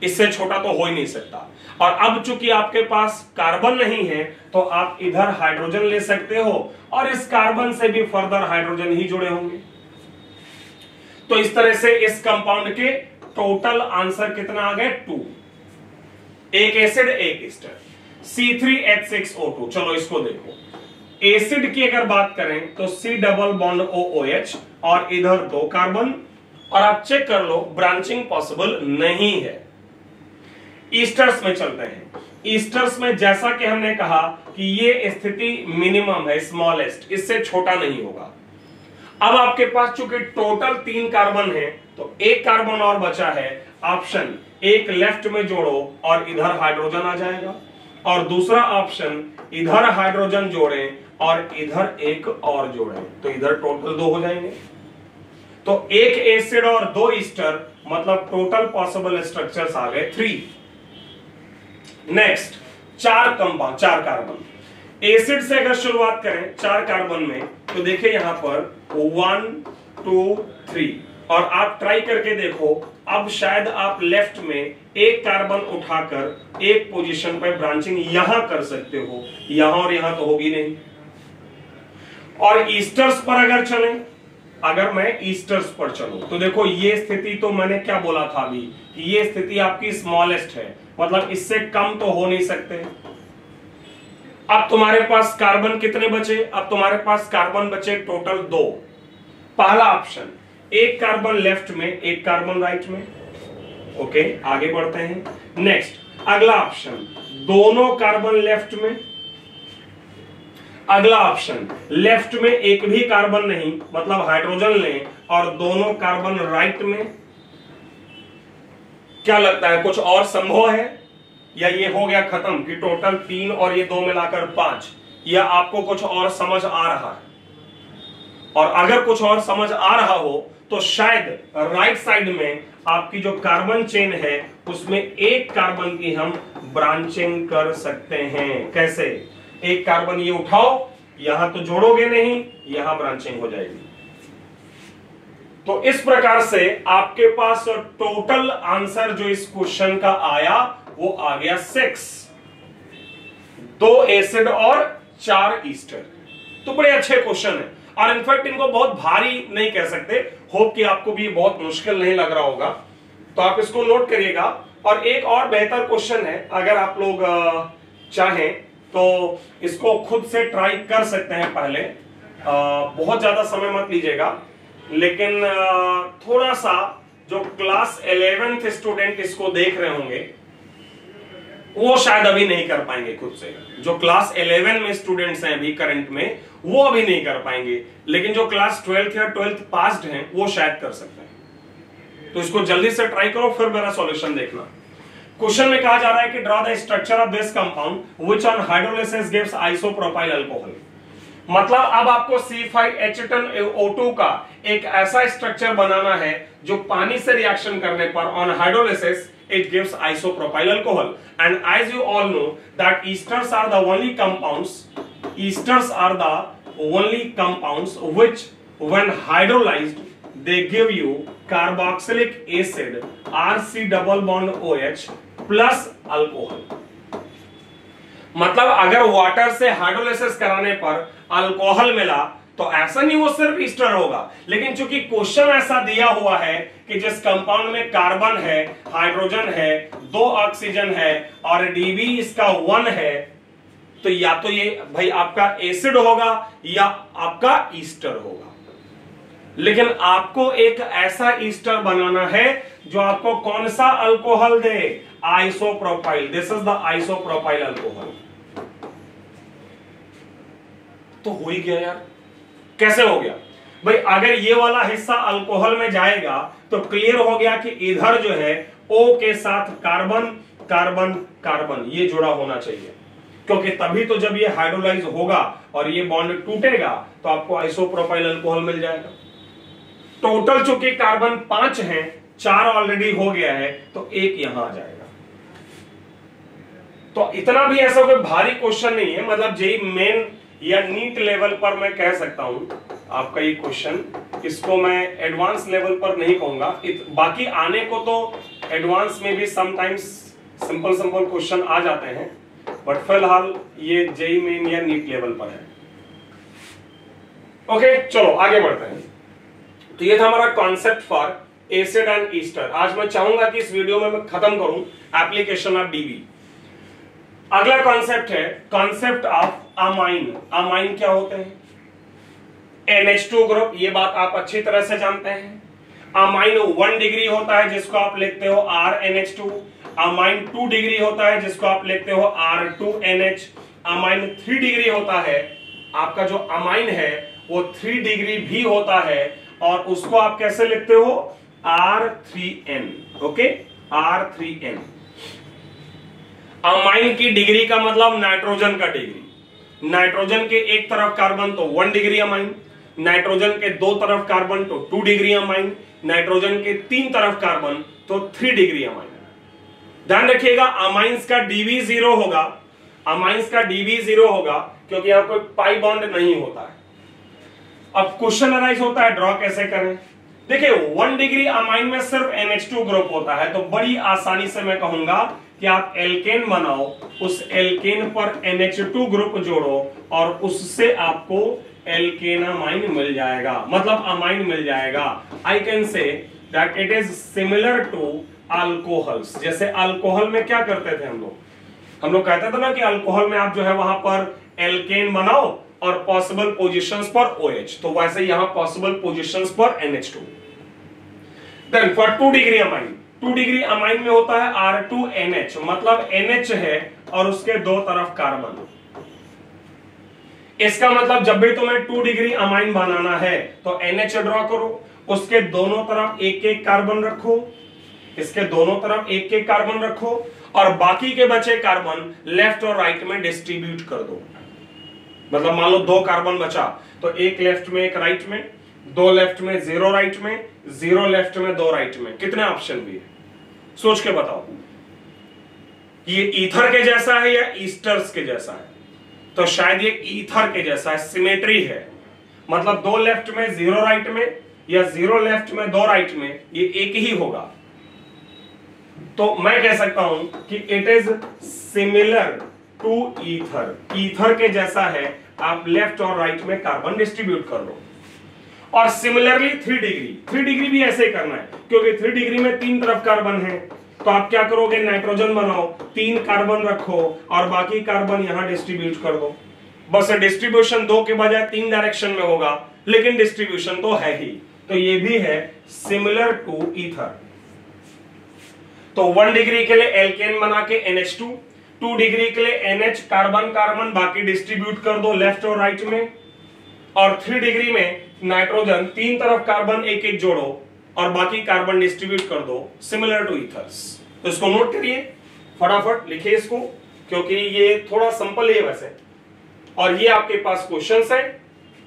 इससे छोटा तो हो ही नहीं सकता। और अब चूंकि आपके पास कार्बन नहीं है तो आप इधर हाइड्रोजन ले सकते हो और इस कार्बन से भी फर्दर हाइड्रोजन ही जुड़े होंगे। तो इस तरह से इस कंपाउंड के टोटल आंसर कितना आ गए? 2। एक एसिड एक ईस्टर, C3H6O2। चलो इसको देखो, एसिड की अगर बात करें तो C डबल बॉन्ड OOH और इधर 2 कार्बन, और आप चेक कर लो ब्रांचिंग पॉसिबल नहीं है। ईस्टर्स में चलते हैं। ईस्टर्स में जैसा कि हमने कहा कि ये स्थिति मिनिमम है, स्मॉलेस्ट, इससे छोटा नहीं होगा। अब आपके पास चूंकि टोटल 3 कार्बन है तो एक कार्बन और बचा है, ऑप्शन एक लेफ्ट में जोड़ो और इधर हाइड्रोजन आ जाएगा, और दूसरा ऑप्शन इधर हाइड्रोजन जोड़ें और इधर एक और जोड़ें, तो इधर टोटल 2 हो जाएंगे। तो एक एसिड और 2 ईस्टर, मतलब टोटल पॉसिबल स्ट्रक्चर्स आ गए 3। Next 4 compound, 4 carbon. एसिड से अगर शुरुआत करें 4 कार्बन में तो देखिए यहां पर 1 2 3, और आप ट्राई करके देखो, अब शायद आप लेफ्ट में एक कार्बन उठाकर एक पोजीशन पर ब्रांचिंग यहां कर सकते हो, यहां और यहां तो होगी नहीं। और ईस्टर्स पर अगर चलें, अगर मैं ईस्टर्स पर चलूं तो देखो ये स्थिति तो मैंने क्या बोला था अभी कि ये स्थिति आपकी स्मॉलेस्ट है, मतलब इससे कम तो हो नहीं सकते। अब तुम्हारे पास कार्बन कितने बचे? अब तुम्हारे पास कार्बन बचे टोटल 2। पहला ऑप्शन, एक कार्बन लेफ्ट में एक कार्बन राइट में, ओके आगे बढ़ते हैं। नेक्स्ट अगला ऑप्शन, दोनों कार्बन लेफ्ट में। अगला ऑप्शन, लेफ्ट में एक भी कार्बन नहीं, मतलब हाइड्रोजन लें और दोनों कार्बन राइट में। क्या लगता है कुछ और संभव है, या ये हो गया खत्म कि टोटल 3 और ये 2 मिलाकर 5, या आपको कुछ और समझ आ रहा है? और अगर कुछ और समझ आ रहा हो तो शायद राइट साइड में आपकी जो कार्बन चेन है उसमें एक कार्बन की हम ब्रांचिंग कर सकते हैं। कैसे? एक कार्बन ये उठाओ, यहां तो जोड़ोगे नहीं, यहां ब्रांचिंग हो जाएगी। तो इस प्रकार से आपके पास टोटल आंसर जो इस क्वेश्चन का आया वो आ गया 6, 2 एसिड और 4 ईस्टर। तो बड़े अच्छे क्वेश्चन है और इनफैक्ट इनको बहुत भारी नहीं कह सकते। होप कि आपको भी बहुत मुश्किल नहीं लग रहा होगा, तो आप इसको नोट करिएगा। और एक और बेहतर क्वेश्चन है, अगर आप लोग चाहें तो इसको खुद से ट्राई कर सकते हैं। पहले बहुत ज्यादा समय मत लीजिएगा, लेकिन थोड़ा सा जो क्लास 11th स्टूडेंट इसको देख रहे होंगे वो शायद अभी नहीं कर पाएंगे खुद से। जो क्लास 11 में स्टूडेंट्स हैं अभी करंट में, वो अभी नहीं कर पाएंगे, लेकिन जो क्लास 12th या 12th पास्ड हैं वो शायद कर सकते हैं। तो इसको जल्दी से ट्राई करो, फिर मेरा सॉल्यूशन देखना। क्वेश्चन में कहा जा रहा है कि draw the structure of this compound which on hydrolysis gives isopropyl alcohol. मतलब अब आपको C5H10O2 का एक ऐसा स्ट्रक्चर बनाना है जो पानी से रिएक्शन करने पर on hydrolysis it gives isopropyl alcohol, and as you all know that esters are the only compounds which when hydrolyzed they give you carboxylic acid RC double bond OH plus alcohol। मतलब अगर water से hydrolysis कराने पर alcohol मिला तो ऐसा नहीं वो सिर्फ ईस्टर होगा, लेकिन चूंकि क्वेश्चन ऐसा दिया हुआ है कि जिस कंपाउंड में कार्बन है, हाइड्रोजन है, 2 ऑक्सीजन है और डीबी इसका 1 है, तो या तो ये भाई आपका एसिड होगा या आपका ईस्टर होगा। लेकिन आपको एक ऐसा ईस्टर बनाना है जो आपको कौन सा alcohol they? Isopropyl. This is the isopropyl alcohol. तो हो ही गया यार। कैसे हो गया भाई? अगर ये वाला हिस्सा अल्कोहल में जाएगा तो क्लियर हो गया कि इधर जो है O के साथ कार्बन कार्बन कार्बन ये जुड़ा होना चाहिए, क्योंकि तभी तो जब ये हाइड्रोलाइज होगा और ये बॉन्ड टूटेगा तो आपको आइसोप्रोपाइल अल्कोहल मिल जाएगा। टोटल चूंकि कार्बन 5 हैं, 4 ऑलरेडी हो गया है, तो 1 यहां आ जाएगा। तो इतना भी ऐसा कोई भारी क्वेश्चन नहीं है। मतलब जेई मेन या नीट लेवल पर मैं कह सकता हूं आपका ये क्वेश्चन, इसको मैं एडवांस लेवल पर नहीं कहूंगा। बाकी आने को तो एडवांस में भी समटाइम्स सिंपल क्वेश्चन आ जाते हैं, बट फिलहाल ये जेई मेन या नीट लेवल पर है। ओके, चलो आगे बढ़ते हैं। तो ये था हमारा concept for acid and Easter. आज मैं चाहूंगा कि इस वीडियो में मैं खत्म करूं एप्लीकेशन ऑफ डीबी। अगला कॉन्सेप्ट है कॉन्सेप्ट ऑफ अमाइन। अमाइन क्या होते हैं? NH2 ग्रुप, ये बात आप अच्छी तरह से जानते हैं। अमाइन 1 डिग्री होता है जिसको आप लिखते हो RNH2। अमाइन 2 डिग्री होता है जिसको आप लिखते हो R2NH। अमाइन 3 डिग्री होता है, आपका जो अमाइन है वो 3 डिग्री भी होता है और उसको आप कैसे लिखते हो? R3N। Okay, R3N। अमाइन की डिग्री का मतलब नाइट्रोजन का डिग्री। नाइट्रोजन के एक तरफ कार्बन तो 1 डिग्री अमाइन, नाइट्रोजन के 2 तरफ कार्बन तो 2 डिग्री अमाइन, नाइट्रोजन के 3 तरफ कार्बन तो 3 डिग्री अमाइन। ध्यान रखिएगा अमाइंस का डीबी 0 होगा। अमाइंस का डीबी 0 होगा क्योंकि यहां कोई पाई बॉन्ड नहीं होता है। अब क्वेश्चन अराइज होता है ड्रॉ कैसे करें। देखिए 1 डिग्री अमाइन में सिर्फ NH2 ग्रुप होता है, तो बड़ी आसानी से मैं कहूंगा कि आप एल्केन बनाओ, उस एल्केन पर NH2 ग्रुप जोड़ो और उससे आपको एल्केन अमाइन मिल जाएगा, मतलब अमाइन मिल जाएगा। I can say that it is similar to alcohols. जैसे अल्कोहल में क्या करते थे हम लोग कहते थे ना कि अल्कोहल में आप जो है वहां पर एल्केन बनाओ और पॉसिबल पोजीशंस पर OH, तो वैसे यहां पॉसिबल पोजीशंस पर NH2। Then for 2 degree amine, 2 degree amine में होता है R2NH, मतलब NH है और उसके 2 तरफ कार्बन। इसका मतलब जब भी तुम्हें 2 डिग्री अमाइन बनाना है तो NH ड्रॉ करो, उसके दोनों तरफ एक एक कार्बन रखो, इसके दोनों तरफ एक एक कार्बन रखो और बाकी के बचे कार्बन लेफ्ट और राइट में डिस्ट्रीब्यूट कर दो। मतलब मान लो 2 कार्बन बचा तो एक लेफ्ट में एक राइट में, 2 लेफ्ट में 0 राइट में, 0 लेफ्ट में 2 राइट में, कितने ऑप्शन भी है सोच के बताओ। ये ईथर के जैसा है या ईस्टर्स के जैसा है? तो शायद ये ईथर के जैसा है, सिमेट्री है। मतलब 2 लेफ्ट में 0 राइट में या 0 लेफ्ट में 2 राइट में, ये एक ही होगा। तो मैं कह सकता हूं कि it is similar to ether, ether के जैसा है। आप लेफ्ट और राइट में कार्बन डिस्ट्रीब्यूट कर लो। और सिमिलरली 3 डिग्री भी ऐसे ही करना है, क्योंकि 3 डिग्री में 3 तरफ कार्बन है। तो आप क्या करोगे, नाइट्रोजन बनाओ, 3 कार्बन रखो और बाकी कार्बन यहां डिस्ट्रीब्यूट कर दो। बस डिस्ट्रीब्यूशन 2 के बजाय 3 डायरेक्शन में होगा, लेकिन डिस्ट्रीब्यूशन तो है ही। तो ये भी है सिमिलर टू ईथर। तो 1 डिग्री के लिए एल्केन बना के NH2, 2 डिग्री के लिए NH कार्बन कार्बन बाकी डिस्ट्रीब्यूट कर दो लेफ्ट और राइट में, और 3 डिग्री में नाइट्रोजन 3 तरफ कार्बन एक एक जोड़ो और बाकी कार्बन डिस्ट्रीब्यूट कर दो, सिमिलर टू ईथर्स। तो इसको नोट करिए, फटाफट लिखिए इसको, क्योंकि ये थोड़ा सिंपल है वैसे। और ये आपके पास क्वेश्चंस है,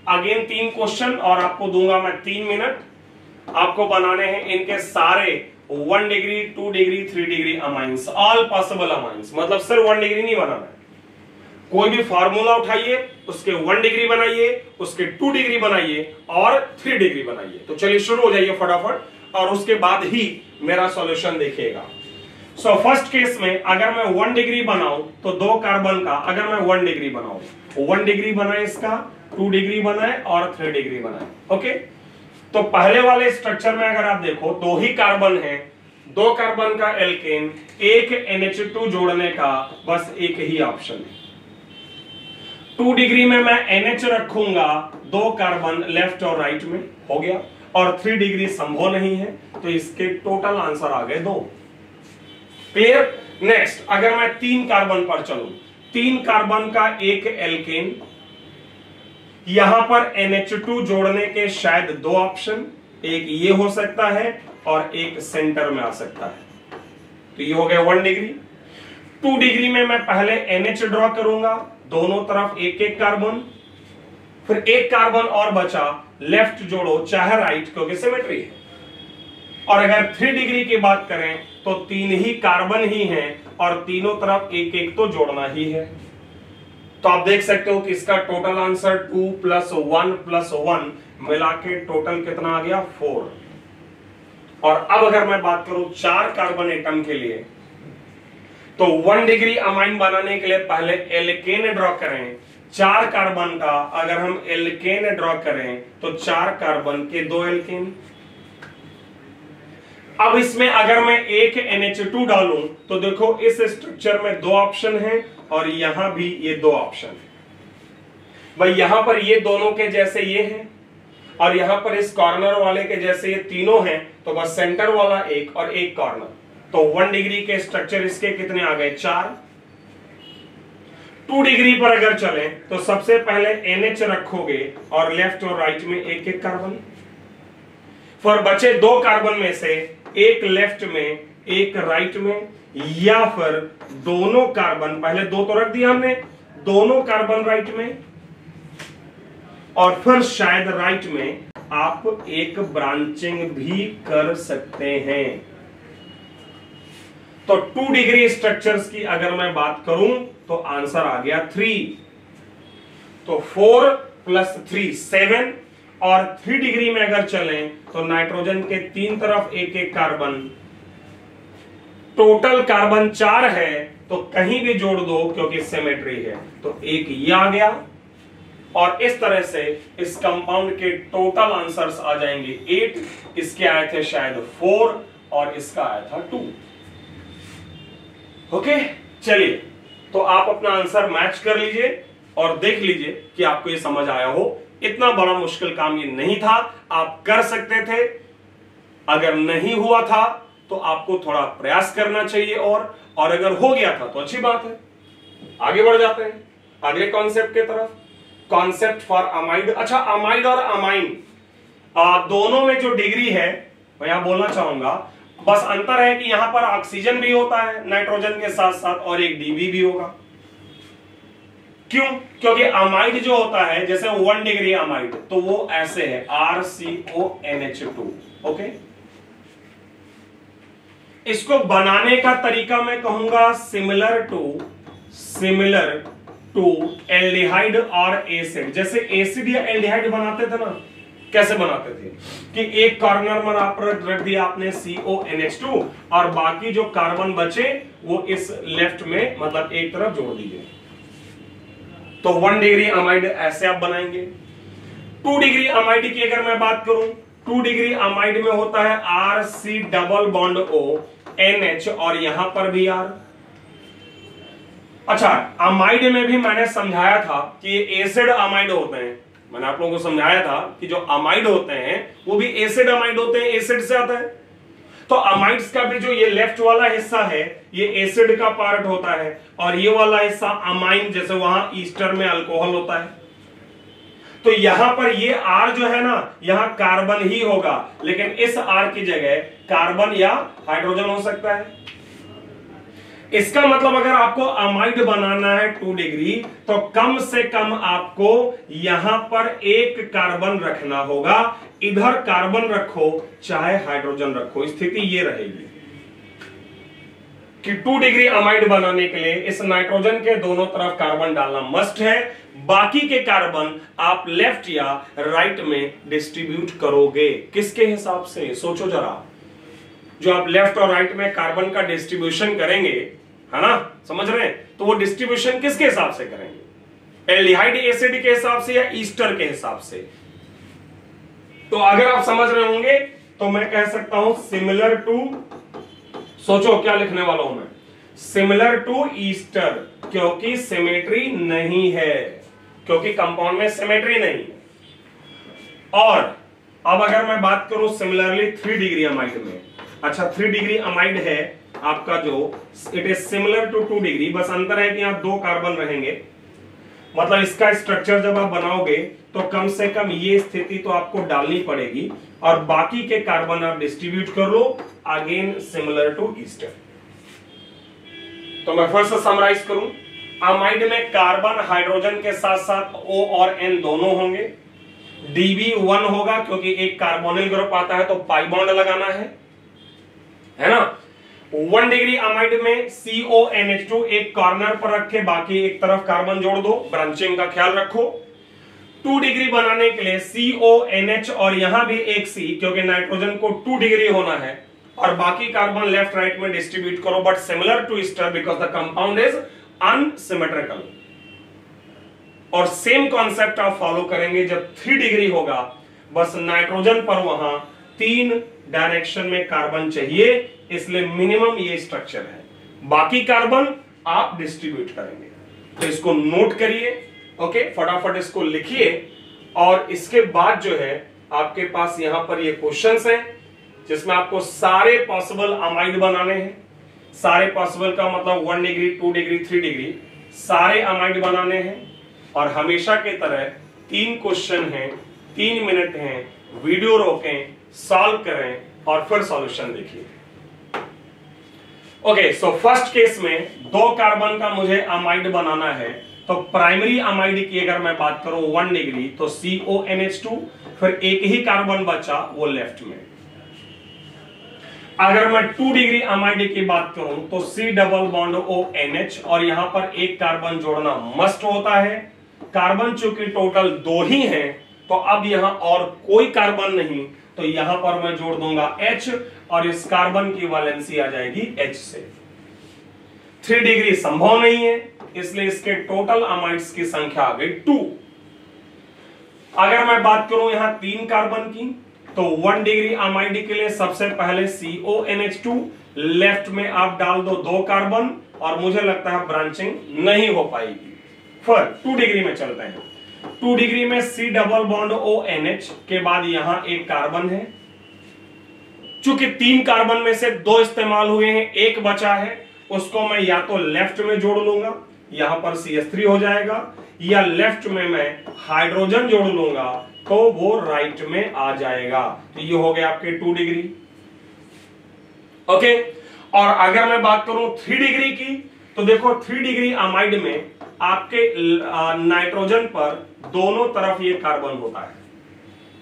अगेन 3 क्वेश्चन, और आपको दूंगा मैं 3 मिनट। आपको बनाने हैं इनके सारे 1 degree, 2 degree, 3 degree amines, all possible amines. मतलब सिर्फ 1 डिग्री नहीं बनाना है, कोई भी फार्मूला उठाइए, उसके 1 डिग्री बनाइए, उसके 2 डिग्री बनाइए और 3 डिग्री बनाइए। तो चलिए शुरू हो जाइए फटाफट, और उसके बाद ही मेरा सॉल्यूशन देखिएगा। सो फर्स्ट केस में अगर मैं 1 डिग्री बनाऊं तो 2 कार्बन का, अगर मैं 1 डिग्री बनाऊं, 1 डिग्री बनाए इसका, 2 डिग्री बनाए और 3 डिग्री बनाए। ओके, तो पहले वाले स्ट्रक्चर में अगर आप देखो 2 ही कार्बन है, 2 कार्बन का एल्केन, एक NH2 जोड़ने का बस एक ही ऑप्शन है। 2 डिग्री में मैं NH रखूंगा, 2 कार्बन लेफ्ट और राइट में, हो गया। और 3 डिग्री संभव नहीं है, तो इसके टोटल आंसर आ गए 2। क्लियर। नेक्स्ट, अगर मैं 3 कार्बन पर चलूं, 3 कार्बन का एक एल्केन, यहां पर NH2 जोड़ने के शायद 2 ऑप्शन, एक ये हो सकता है और एक सेंटर में आ सकता है। तो ये हो गया 1 डिग्री। 2 डिग्री में मैं पहले NH ड्रॉ करूंगा, दोनों तरफ एक एक कार्बन, फिर एक कार्बन और बचा, लेफ्ट जोड़ो चाहे राइट, क्योंकि सिमेट्री है। और अगर 3 डिग्री की बात करें तो 3 ही कार्बन ही हैं और तीनों तरफ एक एक तो जोड़ना ही है। तो आप देख सकते हो कि इसका टोटल आंसर 2 + 1 + 1 मिला के टोटल कितना आ गया, 4। और अब अगर मैं बात करूं 4 कार्बन एटम के लिए, तो 1 डिग्री अमाइन बनाने के लिए पहले एल्केन ड्रॉ करें। 4 कार्बन का अगर हम एल्केन ड्रॉ करें तो 4 कार्बन के 2 एल्केन। अब इसमें अगर मैं एक NH2 डालूं तो देखो इस स्ट्रक्चर में 2 ऑप्शन हैं और यहां भी ये 2 ऑप्शन है। भाई यहां पर ये दोनों के जैसे ये हैं और यहां पर इस कॉर्नर वाले के जैसे ये तीनों हैं, तो बस सेंटर वाला एक और एक कॉर्नर। तो 1 डिग्री के स्ट्रक्चर इसके कितने आ गए, 4। 2 डिग्री पर अगर चलें तो सबसे पहले NH रखोगे और लेफ्ट और राइट में एक एक कार्बन, फिर बचे 2 कार्बन में से एक लेफ्ट में एक राइट में, या फिर दोनों कार्बन, पहले 2 तो रख दिया हमने, दोनों कार्बन राइट में, और फिर शायद राइट में आप एक ब्रांचिंग भी कर सकते हैं। तो 2 डिग्री स्ट्रक्चर्स की अगर मैं बात करूं तो आंसर आ गया 3। तो 4 + 3 7, और 3 डिग्री में अगर चलें तो नाइट्रोजन के 3 तरफ एक एक कार्बन, टोटल कार्बन 4 है, तो कहीं भी जोड़ दो क्योंकि सिमेट्री है। तो एक ये आ गया, और इस तरह से इस कंपाउंड के टोटल आंसर्स आ जाएंगे 8। इसके आए थे शायद 4 और इसका आया था 2। ओके, चलिए तो आप अपना आंसर मैच कर लीजिए और देख लीजिए कि आपको ये समझ आया हो। इतना बड़ा मुश्किल काम ये नहीं था, आप कर सकते थे। अगर नहीं हुआ था तो आपको थोड़ा प्रयास करना चाहिए, और अगर हो गया था तो अच्छी बात है। आगे बढ़ जाते हैं अगले कॉन्सेप्ट की तरफ, कॉन्सेप्ट फॉर अमाइड। अच्छा, अमाइड और अमाइन दोनों में जो डिग्री है मैं यहां बोलना चाहूंगा, बस अंतर है कि यहां पर ऑक्सीजन भी होता है नाइट्रोजन के साथ साथ और एक डीबी भी होगा। क्यों? क्योंकि अमाइड जो होता है, जैसे 1 डिग्री अमाइड, तो वो ऐसे है RCONH2। ओके, इसको बनाने का तरीका मैं कहूंगा सिमिलर टू एल्डिहाइड और एसिड। जैसे एसिड या एल्डिहाइड बनाते थे ना, कैसे बनाते थे कि एक कॉर्नर में आप रख दिया आपने CONH2 और बाकी जो कार्बन बचे वो इस लेफ्ट में, मतलब एक तरफ जोड़ दीजिए। तो 1 डिग्री अमाइड ऐसे आप बनाएंगे। 2 डिग्री अमाइड की अगर मैं बात करूं, 2 डिग्री अमाइड में होता है RC डबल बॉन्ड ONH और यहां पर भी R। अच्छा, अमाइड में भी मैंने समझाया था कि ये एसिड अमाइड होते हैं। मैंने आप लोगों को समझाया था कि जो अमाइड होते हैं वो भी एसिड अमाइड होते हैं, एसिड से आता है। तो अमाइड्स का भी जो ये लेफ्ट वाला हिस्सा है ये एसिड का पार्ट होता है और ये वाला हिस्सा अमाइन, जैसे वहां ईस्टर में अल्कोहल होता है। तो यहां पर ये R जो है ना, यहां कार्बन ही होगा, लेकिन इस R की जगह कार्बन या हाइड्रोजन हो सकता है। इसका मतलब अगर आपको अमाइड बनाना है 2 डिग्री तो कम से कम आपको यहां पर एक कार्बन रखना होगा। इधर कार्बन रखो चाहे हाइड्रोजन रखो, स्थिति ये रहेगी कि 2 डिग्री अमाइड बनाने के लिए इस नाइट्रोजन के दोनों तरफ कार्बन डालना मस्ट है। बाकी के कार्बन आप लेफ्ट या राइट में डिस्ट्रीब्यूट करोगे। किसके हिसाब से? सोचो जरा। जो आप लेफ्ट और राइट में कार्बन का डिस्ट्रीब्यूशन करेंगे, है ना, समझ रहे हैं, तो वो डिस्ट्रीब्यूशन किसके हिसाब से करेंगे? एल्डिहाइड एसिड के हिसाब से या ईस्टर के हिसाब से? तो अगर आप समझ रहे होंगे तो मैं कह सकता हूं सिमिलर टू, सोचो क्या लिखने वाला हूं मैं, सिमिलर टू ईस्टर, क्योंकि सिमेट्री नहीं है, क्योंकि कंपाउंड में सिमेट्री नहीं है। और अब अगर मैं बात करूं सिमिलरली 3 डिग्री अमाइड में, अच्छा 3 डिग्री अमाइड है आपका जो, it is similar to 2 degree, बस अंतर है कि यहां 2 कार्बन रहेंगे। मतलब इसका स्ट्रक्चर जब आप बनाओगे तो कम से कम ये स्थिति तो आपको डालनी पड़ेगी और बाकी के कार्बन आप डिस्ट्रीब्यूट कर लो, अगेन सिमिलर टू ईस्टर। तो मैं फिर से समराइज करूं, अमाइड में कार्बन हाइड्रोजन के साथ साथ O और N दोनों होंगे। DB1 होगा क्योंकि एक कार्बोनिल ग्रुप आता है तो पाई बॉन्ड लगाना है ना। 1 डिग्री अमाइड में CONH2 एक कॉर्नर पर रखे, बाकी एक तरफ कार्बन जोड़ दो, ब्रांचिंग का ख्याल रखो। 2 डिग्री बनाने के लिए CONH और यहां भी एक C, क्योंकि नाइट्रोजन को 2 डिग्री होना है और बाकी कार्बन लेफ्ट राइट में डिस्ट्रीब्यूट करो, but similar to ester because the compound is unsymmetrical. और सेम कॉन्सेप्ट आप फॉलो करेंगे जब 3 डिग्री होगा, बस नाइट्रोजन पर वहां 3 डायरेक्शन में कार्बन चाहिए, इसलिए मिनिमम ये स्ट्रक्चर है, बाकी कार्बन आप डिस्ट्रीब्यूट करेंगे। तो इसको नोट करिए, ओके, फटाफट इसको लिखिए। और इसके बाद जो है आपके पास यहां पर ये क्वेश्चंस हैं जिसमें आपको सारे पॉसिबल अमाइड बनाने हैं। सारे पॉसिबल का मतलब 1 डिग्री 2 डिग्री 3 डिग्री सारे अमाइड बनाने हैं। और हमेशा की तरह 3 क्वेश्चन हैं, 3 मिनट हैं, वीडियो रोकें, सॉल्व करें और फिर सॉल्यूशन देखिए। ओके, सो फर्स्ट केस में 2 कार्बन का मुझे अमाइड बनाना है। तो प्राइमरी अमाइड की अगर मैं बात करूं 1 डिग्री तो CONH2, फिर एक ही कार्बन बचा वो लेफ्ट में। अगर मैं 2 डिग्री अमाइड की बात करूं तो C डबल बॉन्ड ONH और यहां पर एक कार्बन जोड़ना मस्ट होता है। कार्बन चूंकि टोटल 2 ही हैं तो अब यहां और कोई कार्बन नहीं, तो यहां पर मैं जोड़ दूंगा H और इस कार्बन की वैलेंसी आ जाएगी H से। 3 डिग्री संभव नहीं है, इसलिए इसके टोटल अमाइड्स की संख्या आ गई 2। अगर मैं बात करूं यहां 3 कार्बन की तो 1 डिग्री अमाइड के लिए सबसे पहले CONH2, लेफ्ट में आप डाल दो 2 कार्बन और मुझे लगता है ब्रांचिंग नहीं हो पाएगी। फिर 2 डिग्री में चलते हैं। 2 डिग्री में C डबल बॉन्ड ONH के बाद यहां एक कार्बन है। चूंकि 3 कार्बन में से 2 इस्तेमाल हुए हैं, एक बचा है, उसको मैं या तो लेफ्ट में जोड़ लूंगा, यहां पर CH3 हो जाएगा, या लेफ्ट में मैं हाइड्रोजन जोड़ लूंगा तो वो राइट में आ जाएगा। तो ये हो गया आपके 2 डिग्री। ओके, और अगर मैं बात करूं 3 डिग्री की तो देखो 3 डिग्री अमाइड में आपके नाइट्रोजन पर दोनों तरफ ये कार्बन होता है,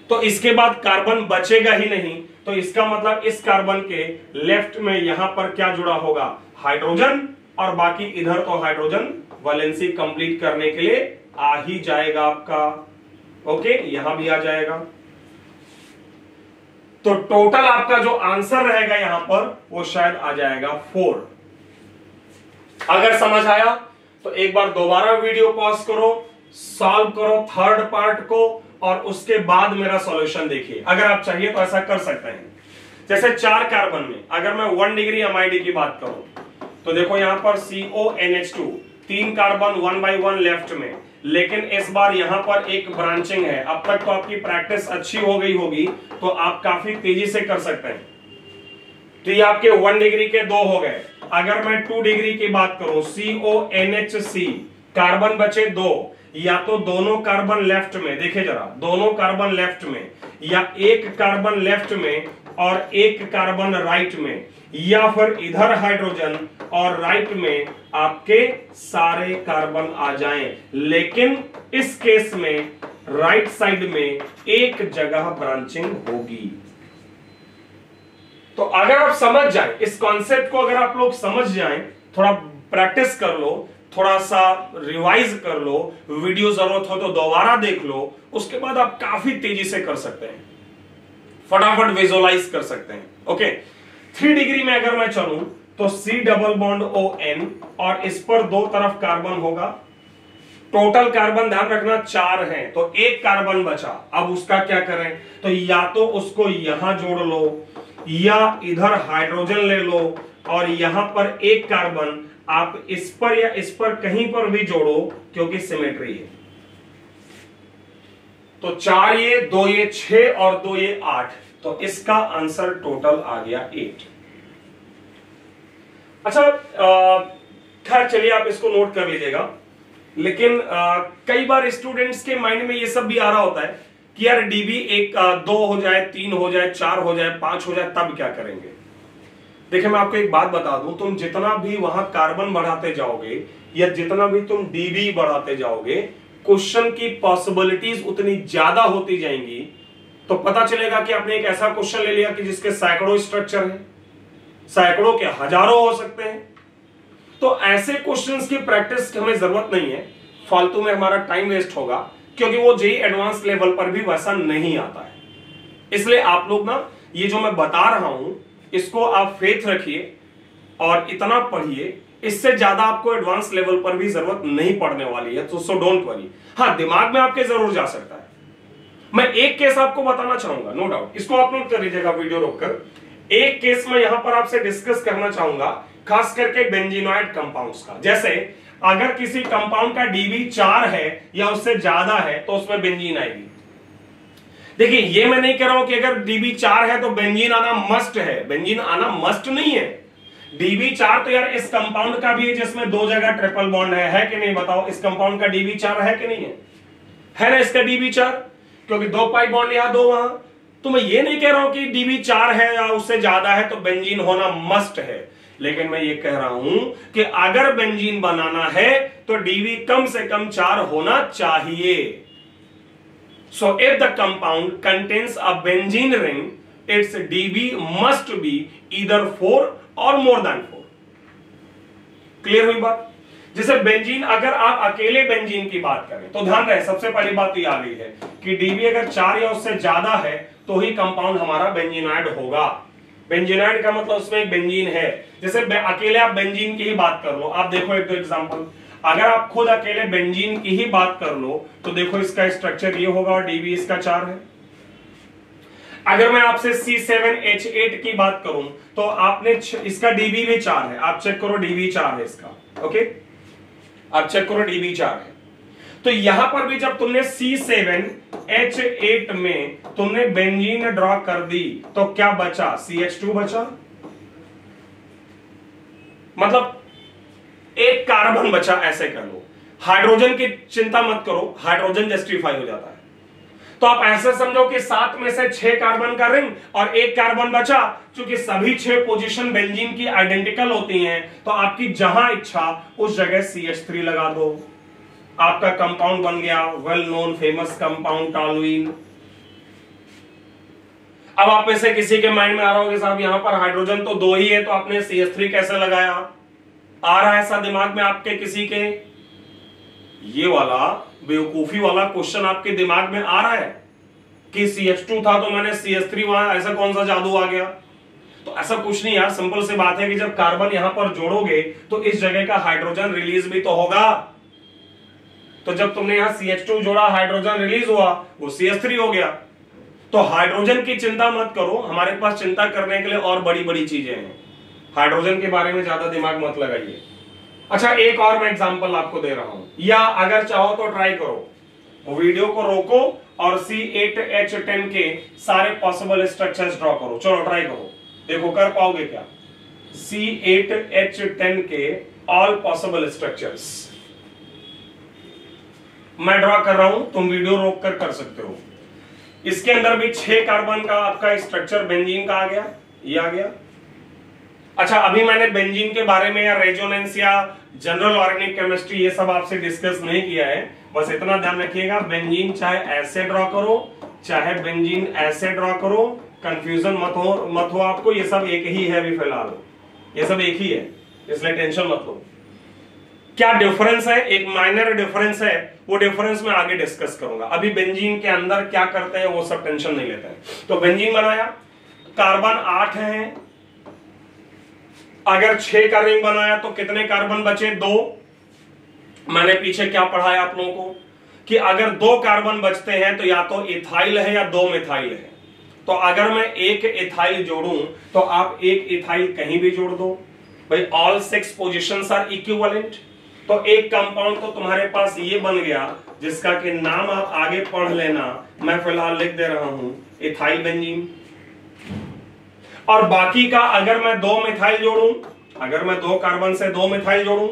तो इसके बाद कार्बन बचेगा ही नहीं। तो इसका मतलब इस कार्बन के लेफ्ट में यहां पर क्या जुड़ा होगा, हाइड्रोजन, और बाकी इधर तो हाइड्रोजन वैलेंसी कंप्लीट करने के लिए आ ही जाएगा आपका। ओके, यहां भी आ जाएगा। तो टोटल आपका जो आंसर रहेगा यहां पर वो शायद आ जाएगा 4। अगर समझ आया तो एक बार दोबारा वीडियो पॉज करो, सॉल्व करो थर्ड पार्ट को, और उसके बाद मेरा सॉल्यूशन देखिए। अगर आप चाहिए तो ऐसा कर सकते हैं। जैसे 4 कार्बन में अगर मैं 1 डिग्री एमआईडी की बात करूं तो देखो यहां पर CONH2 3 कार्बन 1 by 1 लेफ्ट में, लेकिन इस बार यहां पर एक ब्रांचिंग है। अब तक तो आपकी प्रैक्टिस अच्छी हो गई होगी तो आप काफी तेजी से कर सकते हैं। तो ये आपके 1 डिग्री के 2 हो गए। अगर मैं 2 डिग्री की बात करूं CONHC, कार्बन बचे 2, या तो दोनों कार्बन लेफ्ट में, देखिए जरा, दोनों कार्बन लेफ्ट में, या एक कार्बन लेफ्ट में और एक कार्बन राइट में, या फिर इधर हाइड्रोजन और राइट में आपके सारे कार्बन आ जाएं। लेकिन इस केस में राइट साइड में एक जगह ब्रांचिंग होगी। तो अगर आप समझ जाएं इस कॉन्सेप्ट को, अगर आप लोग समझ जाएं, थोड़ा प्रैक्टिस कर लो, थोड़ा सा रिवाइज कर लो, वीडियो जरूरत हो तो दोबारा देख लो, उसके बाद आप काफी तेजी से कर सकते हैं, फटाफट विजुअलाइज कर सकते हैं। ओके, 3 डिग्री में अगर मैं चलूं तो C डबल बॉन्ड ON, और इस पर 2 तरफ कार्बन होगा। टोटल कार्बन ध्यान रखना 4 हैं, तो एक कार्बन बचा। अब उसका क्या करें, तो या तो उसको यहां जोड़ लो, या इधर हाइड्रोजन ले लो, और यहां पर एक कार्बन आप इस पर या इस पर कहीं पर भी जोड़ो, क्योंकि सिमेट्री है। तो 4 ये, 2 ये 6 और 2 ये 8, तो इसका आंसर टोटल आ गया 8। अच्छा, खैर चलिए आप इसको नोट कर लीजिएगा। लेकिन कई बार स्टूडेंट्स के माइंड में ये सब भी आ रहा होता है कि यार डीबी 1 2 हो जाए, 3 हो जाए, 4 हो जाए, 5 हो जाए, तब क्या करेंगे। देखिए मैं आपको एक बात बता दूं, तुम जितना भी वहां कार्बन बढ़ाते जाओगे या जितना भी तुम डीबी बढ़ाते जाओगे, क्वेश्चन की पॉसिबिलिटीज उतनी ज्यादा होती जाएंगी। तो पता चलेगा कि आपने एक ऐसा क्वेश्चन ले लिया कि जिसके सैकड़ों स्ट्रक्चर हैं, सैकड़ों के हजारों हो सकते हैं। तो ऐसे क्वेश्चंस की प्रैक्टिस की हमें जरूरत नहीं है, फालतू में हमारा टाइम वेस्ट होगा, क्योंकि वो जेईई एडवांस लेवल पर भी वैसा नहीं आता है। इसलिए आप लोग ना ये जो मैं बता रहा हूं इसको आप फेथ रखिए और इतना पढ़िए, इससे ज्यादा आपको एडवांस लेवल पर भी जरूरत नहीं पड़ने वाली है। तो सो डोंट वरी। हाँ, दिमाग में आपके जरूर जा सकता है। मैं एक केस आपको बताना चाहूंगा, नो डाउट, इसको आप नोट कर लीजिएगा वीडियो रोककर। एक केस में यहां पर आपसे डिस्कस करना चाहूंगा, खास करके बेंजीनॉइड कंपाउंड्स का। जैसे अगर किसी कंपाउंड का डीबी 4 है या उससे ज्यादा है तो उसमें बेंजीन आएगी। देखिए ये मैं नहीं कह रहा हूं कि अगर डीबी 4 है तो बेंजीन आना मस्ट है, बेंजीन आना मस्ट नहीं है। डीबी 4 तो यार इस कंपाउंड का भी है जिसमें 2 जगह ट्रिपल बॉन्ड है कि नहीं बताओ। इस कंपाउंड का डीबी 4 है कि नहीं है ना इसका डीबी 4, क्योंकि 2 पाई बॉन्ड यहां 2 वहां। तो मैं ये नहीं कह रहा हूं कि डीबी 4 है या उससे ज्यादा है तो बेंजीन होना मस्ट है, लेकिन मैं ये कह रहा हूं कि अगर बेंजीन बनाना है तो डीबी कम से कम 4 होना चाहिए। So if the compound contains a benzene ring, its dB must be either 4 or more than 4. Clear हुई बात। जैसे बेंजीन, अगर आप अकेले बेंजीन की बात करें तो ध्यान रहे, सबसे पहली बात तो ये आ गई है कि डीबी अगर 4 या उससे ज्यादा है तो ही कंपाउंड हमारा बेंजीनॉइड होगा। बेंजीनॉइड का मतलब उसमें एक बेंजीन है। जैसे अकेले आप बेंजीन की ही बात कर लो, आप देखो एक दो एग्जांपल। अगर आप खुद अकेले बेंजीन की ही बात कर लो तो देखो इसका स्ट्रक्चर ये होगा और डीबी इसका 4 है। अगर मैं आपसे C7H8 की बात करूं तो आपने इसका डीबी भी 4 है, आप चेक करो डीबी 4 है इसका। ओके, आप चेक करो डीबी 4 है। तो यहां पर भी जब तुमने C7H8 में तुमने बेंजीन ड्रॉ कर दी तो क्या बचा, CH2 बचा, मतलब एक कार्बन बचा, ऐसे कर लो। हाइड्रोजन की चिंता मत करो, हाइड्रोजन जस्टिफाई हो जाता है। तो आप ऐसे समझो कि 7 में से 6 कार्बन का रिंग और एक कार्बन बचा। क्योंकि सभी 6 पोजीशन बेंजीन की आइडेंटिकल होती हैं तो आपकी जहां इच्छा उस जगह CH3 लगा दो। आपका कंपाउंड बन गया well known famous compound toluene. अब आप में से किसी के माइंड में आ रहा होगा साहब यहां पर हाइड्रोजन तो 2 ही है, तो आपने CH3 कैसे लगाया? आ रहा है ऐसा दिमाग में आपके किसी के? ये वाला बेवकूफी वाला क्वेश्चन आपके दिमाग में आ रहा है कि CH2 था तो मैंने CH3 वहां, ऐसा कौन सा जादू आ गया? तो ऐसा कुछ नहीं यार, सिंपल सी बात है कि जब कार्बन यहां पर जोड़ोगे तो इस जगह का हाइड्रोजन रिलीज भी तो होगा। तो जब तुमने यहां CH2 जोड़ा, हाइड्रोजन रिलीज हुआ, वो CH3 हो गया। तो हाइड्रोजन की चिंता मत करो, हमारे पास चिंता करने के लिए और बड़ी बड़ी चीजें हैं। हाइड्रोजन के बारे में ज्यादा दिमाग मत लगाइए। अच्छा, एक और मैं एग्जांपल आपको दे रहा हूं, या अगर चाहो तो ट्राई करो, वीडियो को रोको और C8H10 के सारे पॉसिबल स्ट्रक्चर्स ड्रॉ करो। चलो ट्राई करो, देखो कर पाओगे क्या? C8H10 के ऑल पॉसिबल स्ट्रक्चर्स मैं ड्रॉ कर रहा हूं, तुम वीडियो रोक कर सकते हो। इसके अंदर भी 6 कार्बन का आपका स्ट्रक्चर बेंजीन का आ गया, ये आ गया। अच्छा, अभी मैंने बेंजीन के बारे में या रेजोनेंस या जनरल ऑर्गेनिक केमिस्ट्री ये सब आपसे डिस्कस नहीं किया है, बस इतना ध्यान रखिएगा, बेंजीन चाहे ऐसे ड्रॉ करो चाहे बेंजीन ऐसे ड्रॉ करो, कंफ्यूजन मत हो आपको, ये सब एक ही है अभी फिलहाल, ये सब एक ही है, इसलिए टेंशन मत लो। क्या डिफरेंस है? एक माइनर डिफरेंस है, वो डिफरेंस मैं आगे डिस्कस करूंगा। अभी बेंजीन के अंदर क्या करते हैं वो सब टेंशन नहीं लेते हैं। तो बेंजीन बनाया, कार्बन 8 है, अगर 6 का रिंग बनाया तो कितने कार्बन बचे? 2। मैंने पीछे क्या पढ़ाया आप लोगों को कि अगर 2 कार्बन बचते हैं तो या तो इथाइल है या 2 मिथाइल है। तो अगर मैं एक इथाइल जोड़ूं तो आप एक इथाइल कहीं भी जोड़ दो भाई, ऑल 6 पोजीशंस आर इक्विवेलेंट। तो एक कंपाउंड तो तुम्हारे पास ये बन गया जिसका कि नाम आप आगे पढ़ लेना, मैं फिलहाल लिख दे रहा हूं इथाइल बेंजीन। और बाकी का अगर मैं 2 मिथाइल जोड़ूं, अगर मैं 2 कार्बन से 2 मिथाइल जोड़ूं,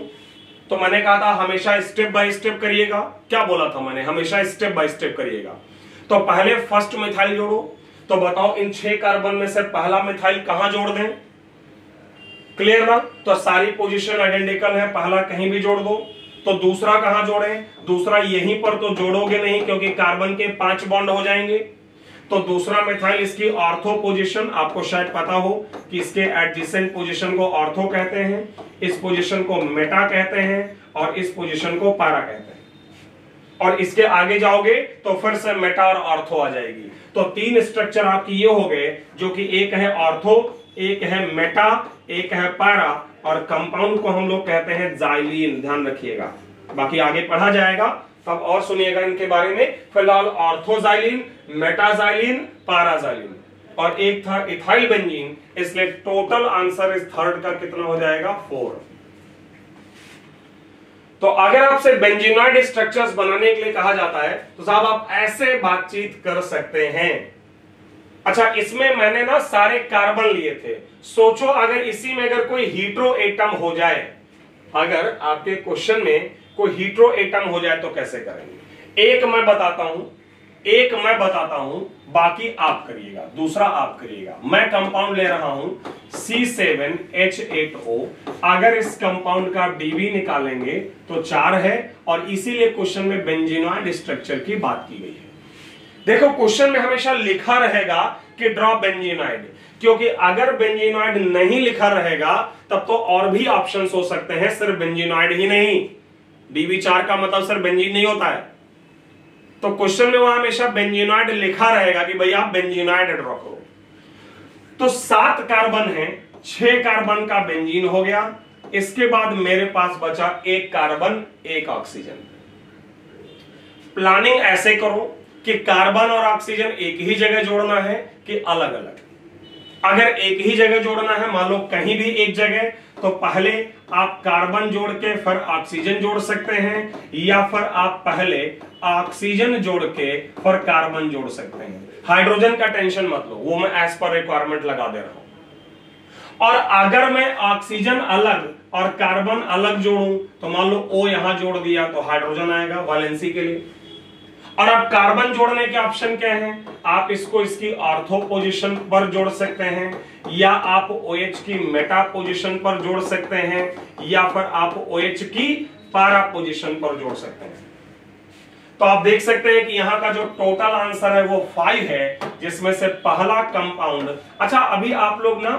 तो मैंने कहा था हमेशा स्टेप बाय स्टेप करिएगा। क्या बोला था मैंने? हमेशा स्टेप बाय स्टेप करिएगा। तो पहले फर्स्ट मिथाइल जोड़ो, तो बताओ इन 6 कार्बन में से पहला मिथाइल कहां जोड़ दें? क्लियर ना? तो सारी पोजीशन आइडेंटिकल है, पहला कहीं भी जोड़ दो। तो दूसरा कहां जोड़े? दूसरा यहीं पर तो जोड़ोगे नहीं क्योंकि कार्बन के 5 बॉन्ड हो जाएंगे। तो दूसरा मिथाइल, इसकी ऑर्थो पोजीशन आपको शायद पता हो कि इसके एडजेसेंट पोजीशन को ऑर्थो कहते हैं, इस पोजीशन को मेटा कहते हैं और इस पोजीशन को पैरा कहते हैं। और इसके आगे जाओगे तो फिर से मेटा और ऑर्थो आ जाएगी। तो 3 स्ट्रक्चर आपकी ये हो गए, जो कि एक है ऑर्थो, एक है मेटा, एक है पैरा, और कंपाउंड को हम लोग कहते हैं जाइलीन। ध्यान रखिएगा, बाकी आगे पढ़ा जाएगा तब और सुनिएगा इनके बारे में। फिलहाल ऑर्थोजाइलिन, मेटाजाइलिन, पैराजाइलिन, और एक था इथाइल बेंजीन, इसलिए टोटल आंसर इस थर्ड का कितना हो जाएगा? 4। तो अगर आपसे बेंजीनॉइड स्ट्रक्चर्स बनाने के लिए कहा जाता है तो साहब आप ऐसे बातचीत कर सकते हैं। अच्छा, इसमें मैंने ना सारे कार्बन लिए थे, सोचो अगर इसी में अगर कोई हीट्रो एटम हो जाए, अगर आपके क्वेश्चन में कोई हीट्रो एटम हो जाए तो कैसे करेंगे? एक मैं बताता हूं, बाकी आप करिएगा, दूसरा आप करिएगा। मैं कंपाउंड ले रहा हूं C7H8O। अगर इस कंपाउंड का डीबी निकालेंगे तो 4 है, और इसीलिए क्वेश्चन में बेंजीनॉइड स्ट्रक्चर की बात की गई है। देखो, क्वेश्चन में हमेशा लिखा रहेगा कि ड्रॉ बेंजीनॉइड, क्योंकि अगर बेंजीनॉइड नहीं लिखा रहेगा तब तो और भी ऑप्शंस हो सकते हैं, सिर्फ बेंजीनॉइड ही नहीं। DB4 का मतलब सिर्फ बेंजीन नहीं होता है। तो क्वेश्चन में वहां हमेशा बेंजीनॉइड लिखा रहेगा कि भाई आप बेंजीनॉइड ड्रॉ करो। तो 7 कार्बन है, 6 कार्बन का बेंजीन हो गया। इसके बाद मेरे पास बचा 1 कार्बन 1 ऑक्सीजन। प्लानिंग ऐसे करो कि कार्बन और ऑक्सीजन एक ही जगह जोड़ना है कि अलग अलग। अगर एक ही जगह जोड़ना है, मान लो कहीं भी एक जगह, तो पहले आप कार्बन जोड़ के फिर ऑक्सीजन जोड़ सकते हैं, या फिर आप पहले ऑक्सीजन जोड़ के फिर कार्बन जोड़ सकते हैं। हाइड्रोजन का टेंशन मत लो, वो मैं एज पर रिक्वायरमेंट लगा दे रहा हूं। और अगर मैं ऑक्सीजन अलग और कार्बन अलग जोड़ूं, तो मान लो O यहां जोड़ दिया तो हाइड्रोजन आएगा वैलेंसी के लिए। और अब कार्बन जोड़ने के ऑप्शन क्या हैं? आप इसको इसकी ऑर्थो पोजीशन पर जोड़ सकते हैं, या आप OH की मेटा पोजीशन पर जोड़ सकते हैं, या फिर आप OH की पैरा पोजीशन पर जोड़ सकते हैं। तो आप देख सकते हैं कि यहां का जो टोटल आंसर है वो 5 है, जिसमें से पहला कंपाउंड। अच्छा, अभी आप लोग ना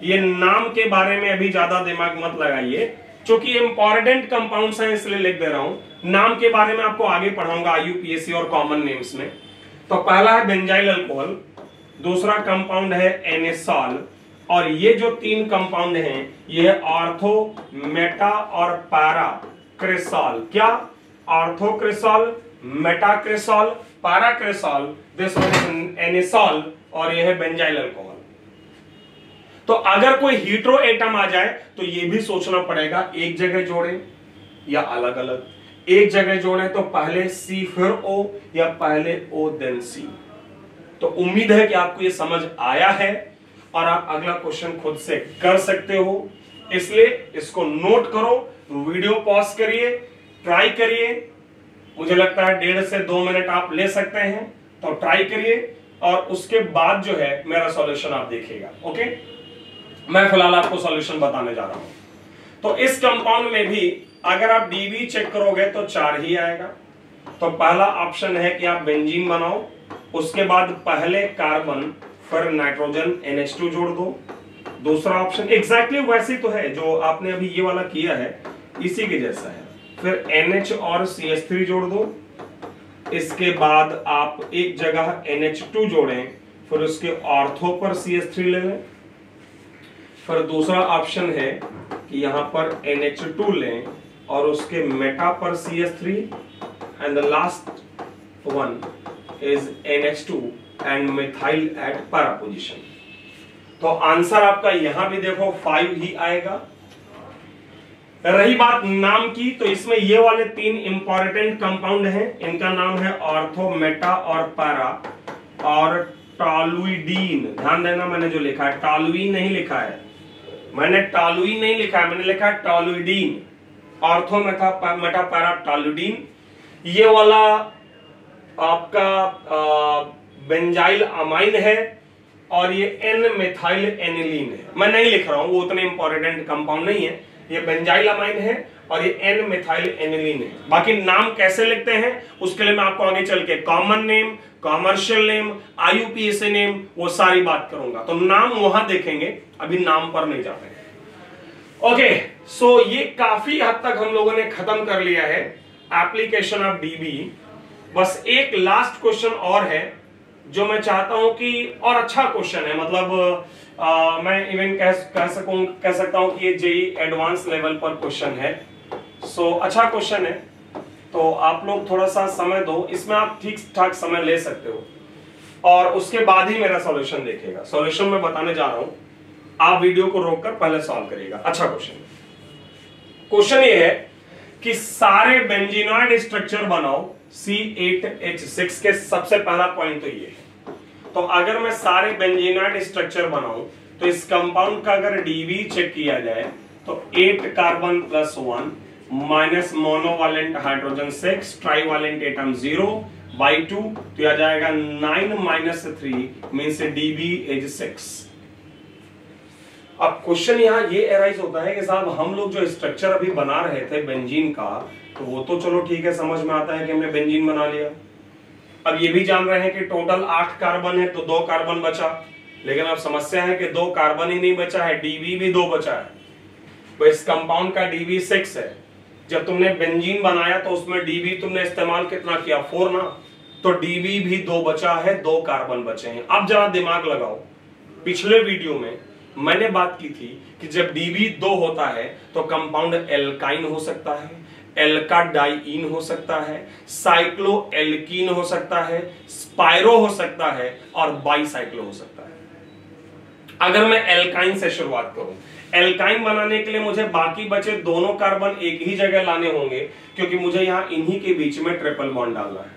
ये नाम के बारे में अभी ज्यादा दिमाग मत लगाइए, क्योंकि इंपॉर्टेंट कंपाउंड्स हैं इसलिए लिख दे रहा हूं। नाम के बारे में आपको आगे पढ़ाऊंगा IUPAC और कॉमन नेम्स में। तो पहला है बेंजाइल अल्कोहल, दूसरा कंपाउंड है एनेसॉल, और ये जो 3 कंपाउंड हैं ये है ऑर्थो, मेटा और पैराक्रिसॉल। क्या? ऑर्थोक्रिसॉल, मेटाक्रिसॉल, पैराक्रिसॉल, दिस वन इज एनेसॉल, और ये है बेंजाइल अल्कोहल। तो अगर कोई हीट्रो एटम आ जाए तो ये भी सोचना पड़ेगा एक जगह जोड़ें या अलग अलग। एक जगह जोड़ें तो पहले C फिर O, या पहले O देन C। तो उम्मीद है कि आपको ये समझ आया है और आप अगला क्वेश्चन खुद से कर सकते हो। इसलिए इसको नोट करो, वीडियो पॉज करिए, ट्राई करिए। मुझे लगता है 1.5 से 2 मिनट आप ले सकते हैं, तो ट्राई करिए और उसके बाद जो है मेरा सॉल्यूशन आप देखिएगा। ओके, मैं फिलहाल आपको सॉल्यूशन बताने जा रहा हूं। तो इस कंपाउंड में भी अगर आप DB चेक करोगे तो 4 ही आएगा। तो पहला ऑप्शन है कि आप बेंजीन बनाओ, उसके बाद पहले कार्बन फिर नाइट्रोजन NH2 जोड़ दो। दूसरा ऑप्शन एग्जैक्टली वैसे तो है जो आपने अभी ये वाला किया है, इसी के जैसा है। फिर NH और CH3 जोड़ दो। इसके बाद आप एक जगह NH2 जोड़ें, फिर उसके ऑर्थो पर CH3 ले लें। फिर दूसरा ऑप्शन है कि यहां पर NH2 लें और उसके मेटा पर CH3, and the last one is NH2 and methyl eight para position. तो आंसर आपका यहां भी देखो 5 ही आएगा। रही बात नाम की, तो इसमें ये वाले 3 इंपॉर्टेंट कंपाउंड हैं, इनका नाम है ऑर्थो, मेटा और पैरा और टॉलुइडीन। ध्यान देना, मैंने जो लिखा है टॉलुइन नहीं लिखा है, मैंने टॉलुइन नहीं लिखा है, मैंने लिखा है toluidine. Ortho, meta, para, toluidine. ये वाला आपका बेंजाइल अमाइन है और ये N मिथाइल एनिलीन है। मैं नहीं लिख रहा हूं, वो उतने इंपॉर्टेंट कंपाउंड नहीं है। ये बेंजाइल अमाइन है और ये N मिथाइल एनिलीन है। बाकी नाम कैसे लिखते हैं उसके लिए मैं आपको आगे चल के common name, commercial name, IUPAC name, वो सारी बात करूंगा। तो नाम वहां देखेंगे, अभी नाम पर नहीं जाते हैं। ओके, सो ये काफी हद तक हम लोगों ने खत्म कर लिया है एप्लीकेशन ऑफ DB। बस एक लास्ट क्वेश्चन और है जो मैं चाहता हूं कि, और अच्छा क्वेश्चन है, मतलब मैं इवन कह सकता हूं कि ये JEE एडवांस लेवल पर क्वेश्चन है। सो अच्छा क्वेश्चन है, तो आप लोग थोड़ा सा समय दो, इसमें आप ठीक ठाक समय ले सकते हो और उसके बाद ही मेरा सॉल्यूशन देखिएगा। सॉल्यूशन मैं बताने जा रहा हूं, आप वीडियो को रोककर पहले सॉल्व करिएगा। अच्छा क्वेश्चन ये है कि सारे बेंजीनॉइड स्ट्रक्चर बनाओ C8H6 के। सबसे पहला पॉइंट तो ये है। तो अगर मैं सारे बेंजीनॉइड स्ट्रक्चर बनाऊं तो इस कंपाउंड का अगर DB चेक किया जाए तो 8 carbon plus 1 minus monovalent hydrogen 6, trivalent atom 0 by 2, तो यह जाएगा 9 minus 3 मीन्स DB इज 6। अब क्वेश्चन यहां ये एराइज होता है कि साहब हम लोग जो स्ट्रक्चर अभी बना रहे थे बेंजीन का, तो वो तो चलो ठीक है, समझ में आता है कि हमने बेंजीन बना लिया। अब ये भी जान रहे हैं कि टोटल 8 कार्बन है तो 2 कार्बन बचा, लेकिन अब समस्या है कि 2 कार्बन ही नहीं बचा है, DB भी 2 बचा है। तो इस कंपाउंड का DB 6 है। जब तुमने बेंजीन बनाया तो उसमें DB तुमने इस्तेमाल कितना किया, 4 ना, तो DB भी 2 बचा है, 2 कार्बन बचे हैं। अब जरा दिमाग लगाओ, पिछले वीडियो में मैंने बात की थी कि जब DB 2 होता है तो कंपाउंड एल्काइन हो सकता है, एल्काडाइइन हो सकता है, साइक्लो एल्कीन हो सकता है, स्पाइरो हो सकता है और बाईसाइक्लो हो सकता है। अगर मैं एल्काइन से शुरुआत करूं, एल्काइन बनाने के लिए मुझे बाकी बचे दोनों कार्बन एक ही जगह लाने होंगे, क्योंकि मुझे यहां इन्हीं के बीच में ट्रिपल बॉन्ड डालना है।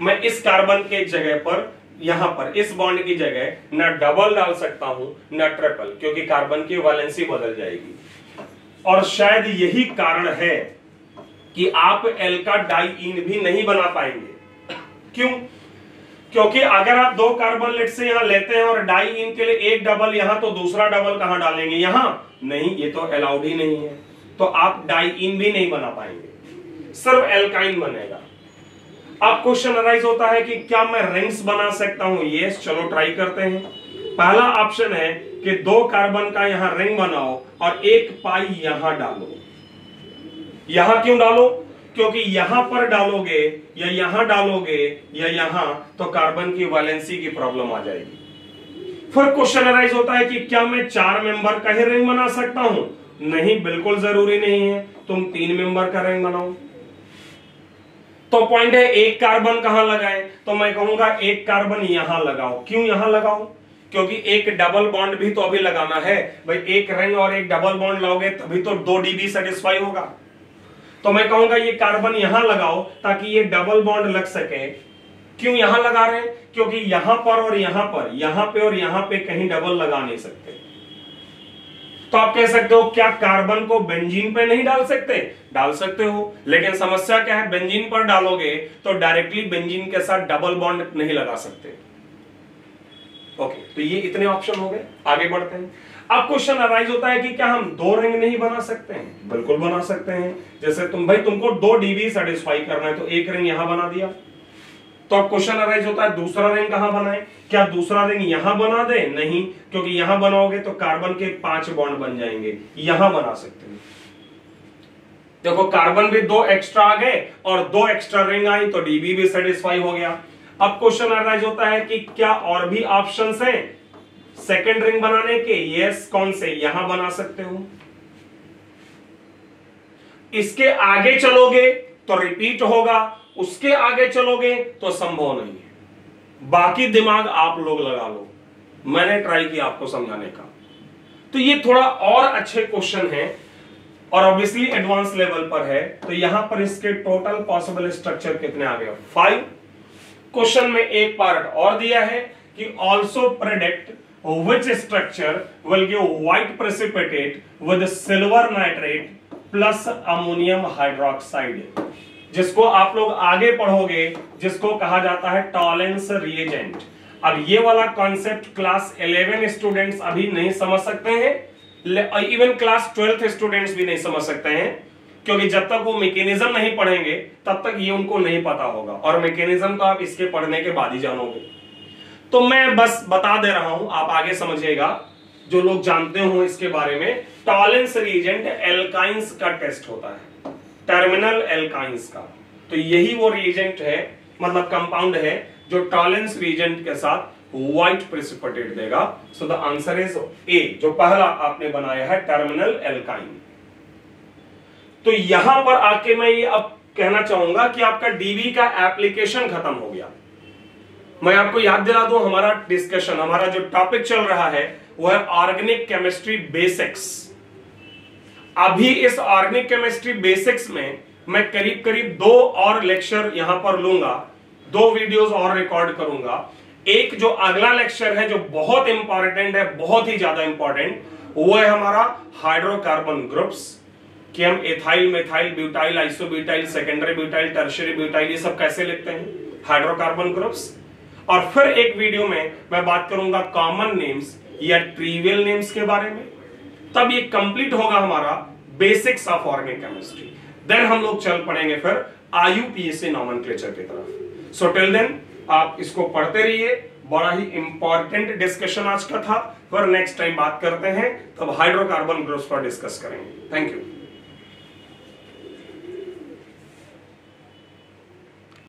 मैं इस कार्बन के जगह पर, यहां पर इस बॉन्ड की जगह न डबल डाल सकता हूं न ट्रिपल, क्योंकि कार्बन की वैलेंसी बदल जाएगी। और शायद यही कारण है कि आप एल्काडाइइन भी नहीं बना पाएंगे। क्यों? क्योंकि अगर आप 2 कार्बन लेट से यहां लेते हैं और डाइइन के लिए एक डबल यहां, तो दूसरा डबल कहां डालेंगे, यहां नहीं, ये तो अलाउड ही नहीं है। तो आप डाइइन भी नहीं बना पाएंगे, सिर्फ एल्काइन बनेगा। अब क्वेश्चन अराइज होता है कि क्या मैं रिंग्स बना सकता हूं? यस, चलो ट्राई करते हैं। पहला ऑप्शन है कि 2 कार्बन का यहां रिंग बनाओ और 1 पाई यहां डालो। यहां क्यों डालो? क्योंकि यहां पर डालोगे या यहां डालोगे या यहां, तो कार्बन की वैलेंसी की प्रॉब्लम आ जाएगी। फिर क्वेश्चन अराइज होता है कि क्या मैं 4 मेंबर का ही रिंग बना सकता हूं? नहीं, बिल्कुल जरूरी नहीं है, तुम 3 मेंबर का रिंग बनाओ। तो पॉइंट है 1 कार्बन कहां लगाएं? तो मैं कहूंगा 1 कार्बन यहां लगाओ। क्यों यहां लगाओ? क्योंकि एक डबल बॉन्ड भी तो अभी लगाना है भाई। एक रिंग और एक डबल बॉन्ड लाओगे तभी तो 2 डीबी सेटिस्फाई होगा। तो मैं कहूंगा ये कार्बन यहां लगाओ ताकि ये डबल बॉन्ड लग सके। क्यों यहां लगा रहे हैं? क्योंकि यहां पर और यहां पर, यहां पे और यहां पे कहीं डबल लगा नहीं सकते। तो आप कह सकते हो क्या कार्बन को बेंजीन पे नहीं डाल सकते? डाल सकते हो, लेकिन समस्या क्या है, बेंजीन पर डालोगे तो डायरेक्टली बेंजीन के साथ डबल बॉन्ड नहीं लगा सकते। ओके, तो ये इतने ऑप्शन हो गए। आगे बढ़ते हैं। अब क्वेश्चन अराइज होता है कि क्या हम 2 रिंग नहीं बना सकते हैं? बिल्कुल बना सकते हैं। जैसे तुमको 2 डीबी सेटिस्फाई करना है तो 1 रिंग यहां बना दिया। तो अब क्वेश्चन अराइज होता है दूसरा रिंग कहां बनाए? क्या दूसरा रिंग यहां बना दे? नहीं, क्योंकि यहां बनाओगे तो कार्बन के 5 बॉन्ड बन जाएंगे। यहां बना सकते हैं। देखो कार्बन भी 2 एक्स्ट्रा आ गए और 2 एक्स्ट्रा रिंग आई तो डीबी भी सेटिस्फाई हो गया। अब क्वेश्चन अराइज होता है कि क्या और भी ऑप्शंस हैं सेकंड रिंग बनाने के? यस, कौन से? यहां बना सकते हो। इसके आगे चलोगे तो रिपीट होगा, उसके आगे चलोगे तो संभव नहीं है। बाकी दिमाग आप लोग लगा लो, मैंने ट्राई किया आपको समझाने का। तो ये थोड़ा और अच्छे क्वेश्चन है और ऑब्वियसली एडवांस लेवल पर है। तो यहां पर इसके टोटल पॉसिबल स्ट्रक्चर कितने आ गए? 5। क्वेश्चन में एक पार्ट और दिया है कि also predict which structure will give white precipitate with silver nitrate plus ammonium hydroxide, जिसको आप लोग आगे पढ़ोगे, जिसको कहा जाता है टॉलेंस रिएजेंट। अब ये वाला कॉन्सेप्ट क्लास 11 स्टूडेंट्स अभी नहीं समझ सकते हैं, इवन क्लास 12th स्टूडेंट्स भी नहीं समझ सकते हैं, क्योंकि जब तक वो मैकेनिज्म नहीं पढ़ेंगे तब तक ये उनको नहीं पता होगा। और मैकेनिज्म तो आप इसके पढ़ने के बाद ही जानोगे। तो मैं बस बता दे रहा हूं, आप आगे समझिएगा। जो लोग जानते हो इसके बारे में, टॉलेंस रिएजेंट एल्काइंस का टेस्ट होता है, टर्मिनल एल्काइंस का। तो यही वो रिएजेंट है, मतलब कंपाउंड है, जो टॉलेंस रिएजेंट के साथ व्हाइट प्रेसिपिटेट देगा। So the answer is a, जो पहला आपने बनाया है टर्मिनल एल्काइन। तो यहां पर आके मैं ये अब कहना चाहूंगा कि आपका डीबी का एप्लीकेशन खत्म हो गया। मैं आपको याद दिला दूं, हमारा डिस्कशन, हमारा जो टॉपिक चल रहा है वो है ऑर्गेनिक केमिस्ट्री बेसिक्स। अभी इस ऑर्गेनिक केमिस्ट्री बेसिक्स में मैं करीब करीब 2 और लेक्चर यहां पर लूंगा, 2 वीडियोस और रिकॉर्ड करूंगा। एक जो अगला लेक्चर है जो बहुत इंपॉर्टेंट है, बहुत ही ज्यादा इंपॉर्टेंट, वो है हमारा हाइड्रोकार्बन ग्रुप्स, कि हम ethyl, methyl, butyl, isobutyl, secondary butyl, tertiary butyl, ये सब कैसे लिखते हैं, हाइड्रोकार्बन ग्रुप्स। और फिर एक वीडियो में मैं बात करूंगा कॉमन नेम्स या ट्रिवियल नेम्स के बारे में। तब ये कंप्लीट होगा हमारा basics of organic chemistry. Then हम लोग चल पड़ेंगे फिर IUPAC नॉमेनक्लेचर की तरफ। सो टिल देन आप इसको पढ़ते रहिए, बड़ा ही इंपॉर्टेंट डिस्कशन आज का था। फिर नेक्स्ट टाइम बात करते हैं, तब हाइड्रोकार्बन ग्रुप्स पर डिस्कस करेंगे। Thank you.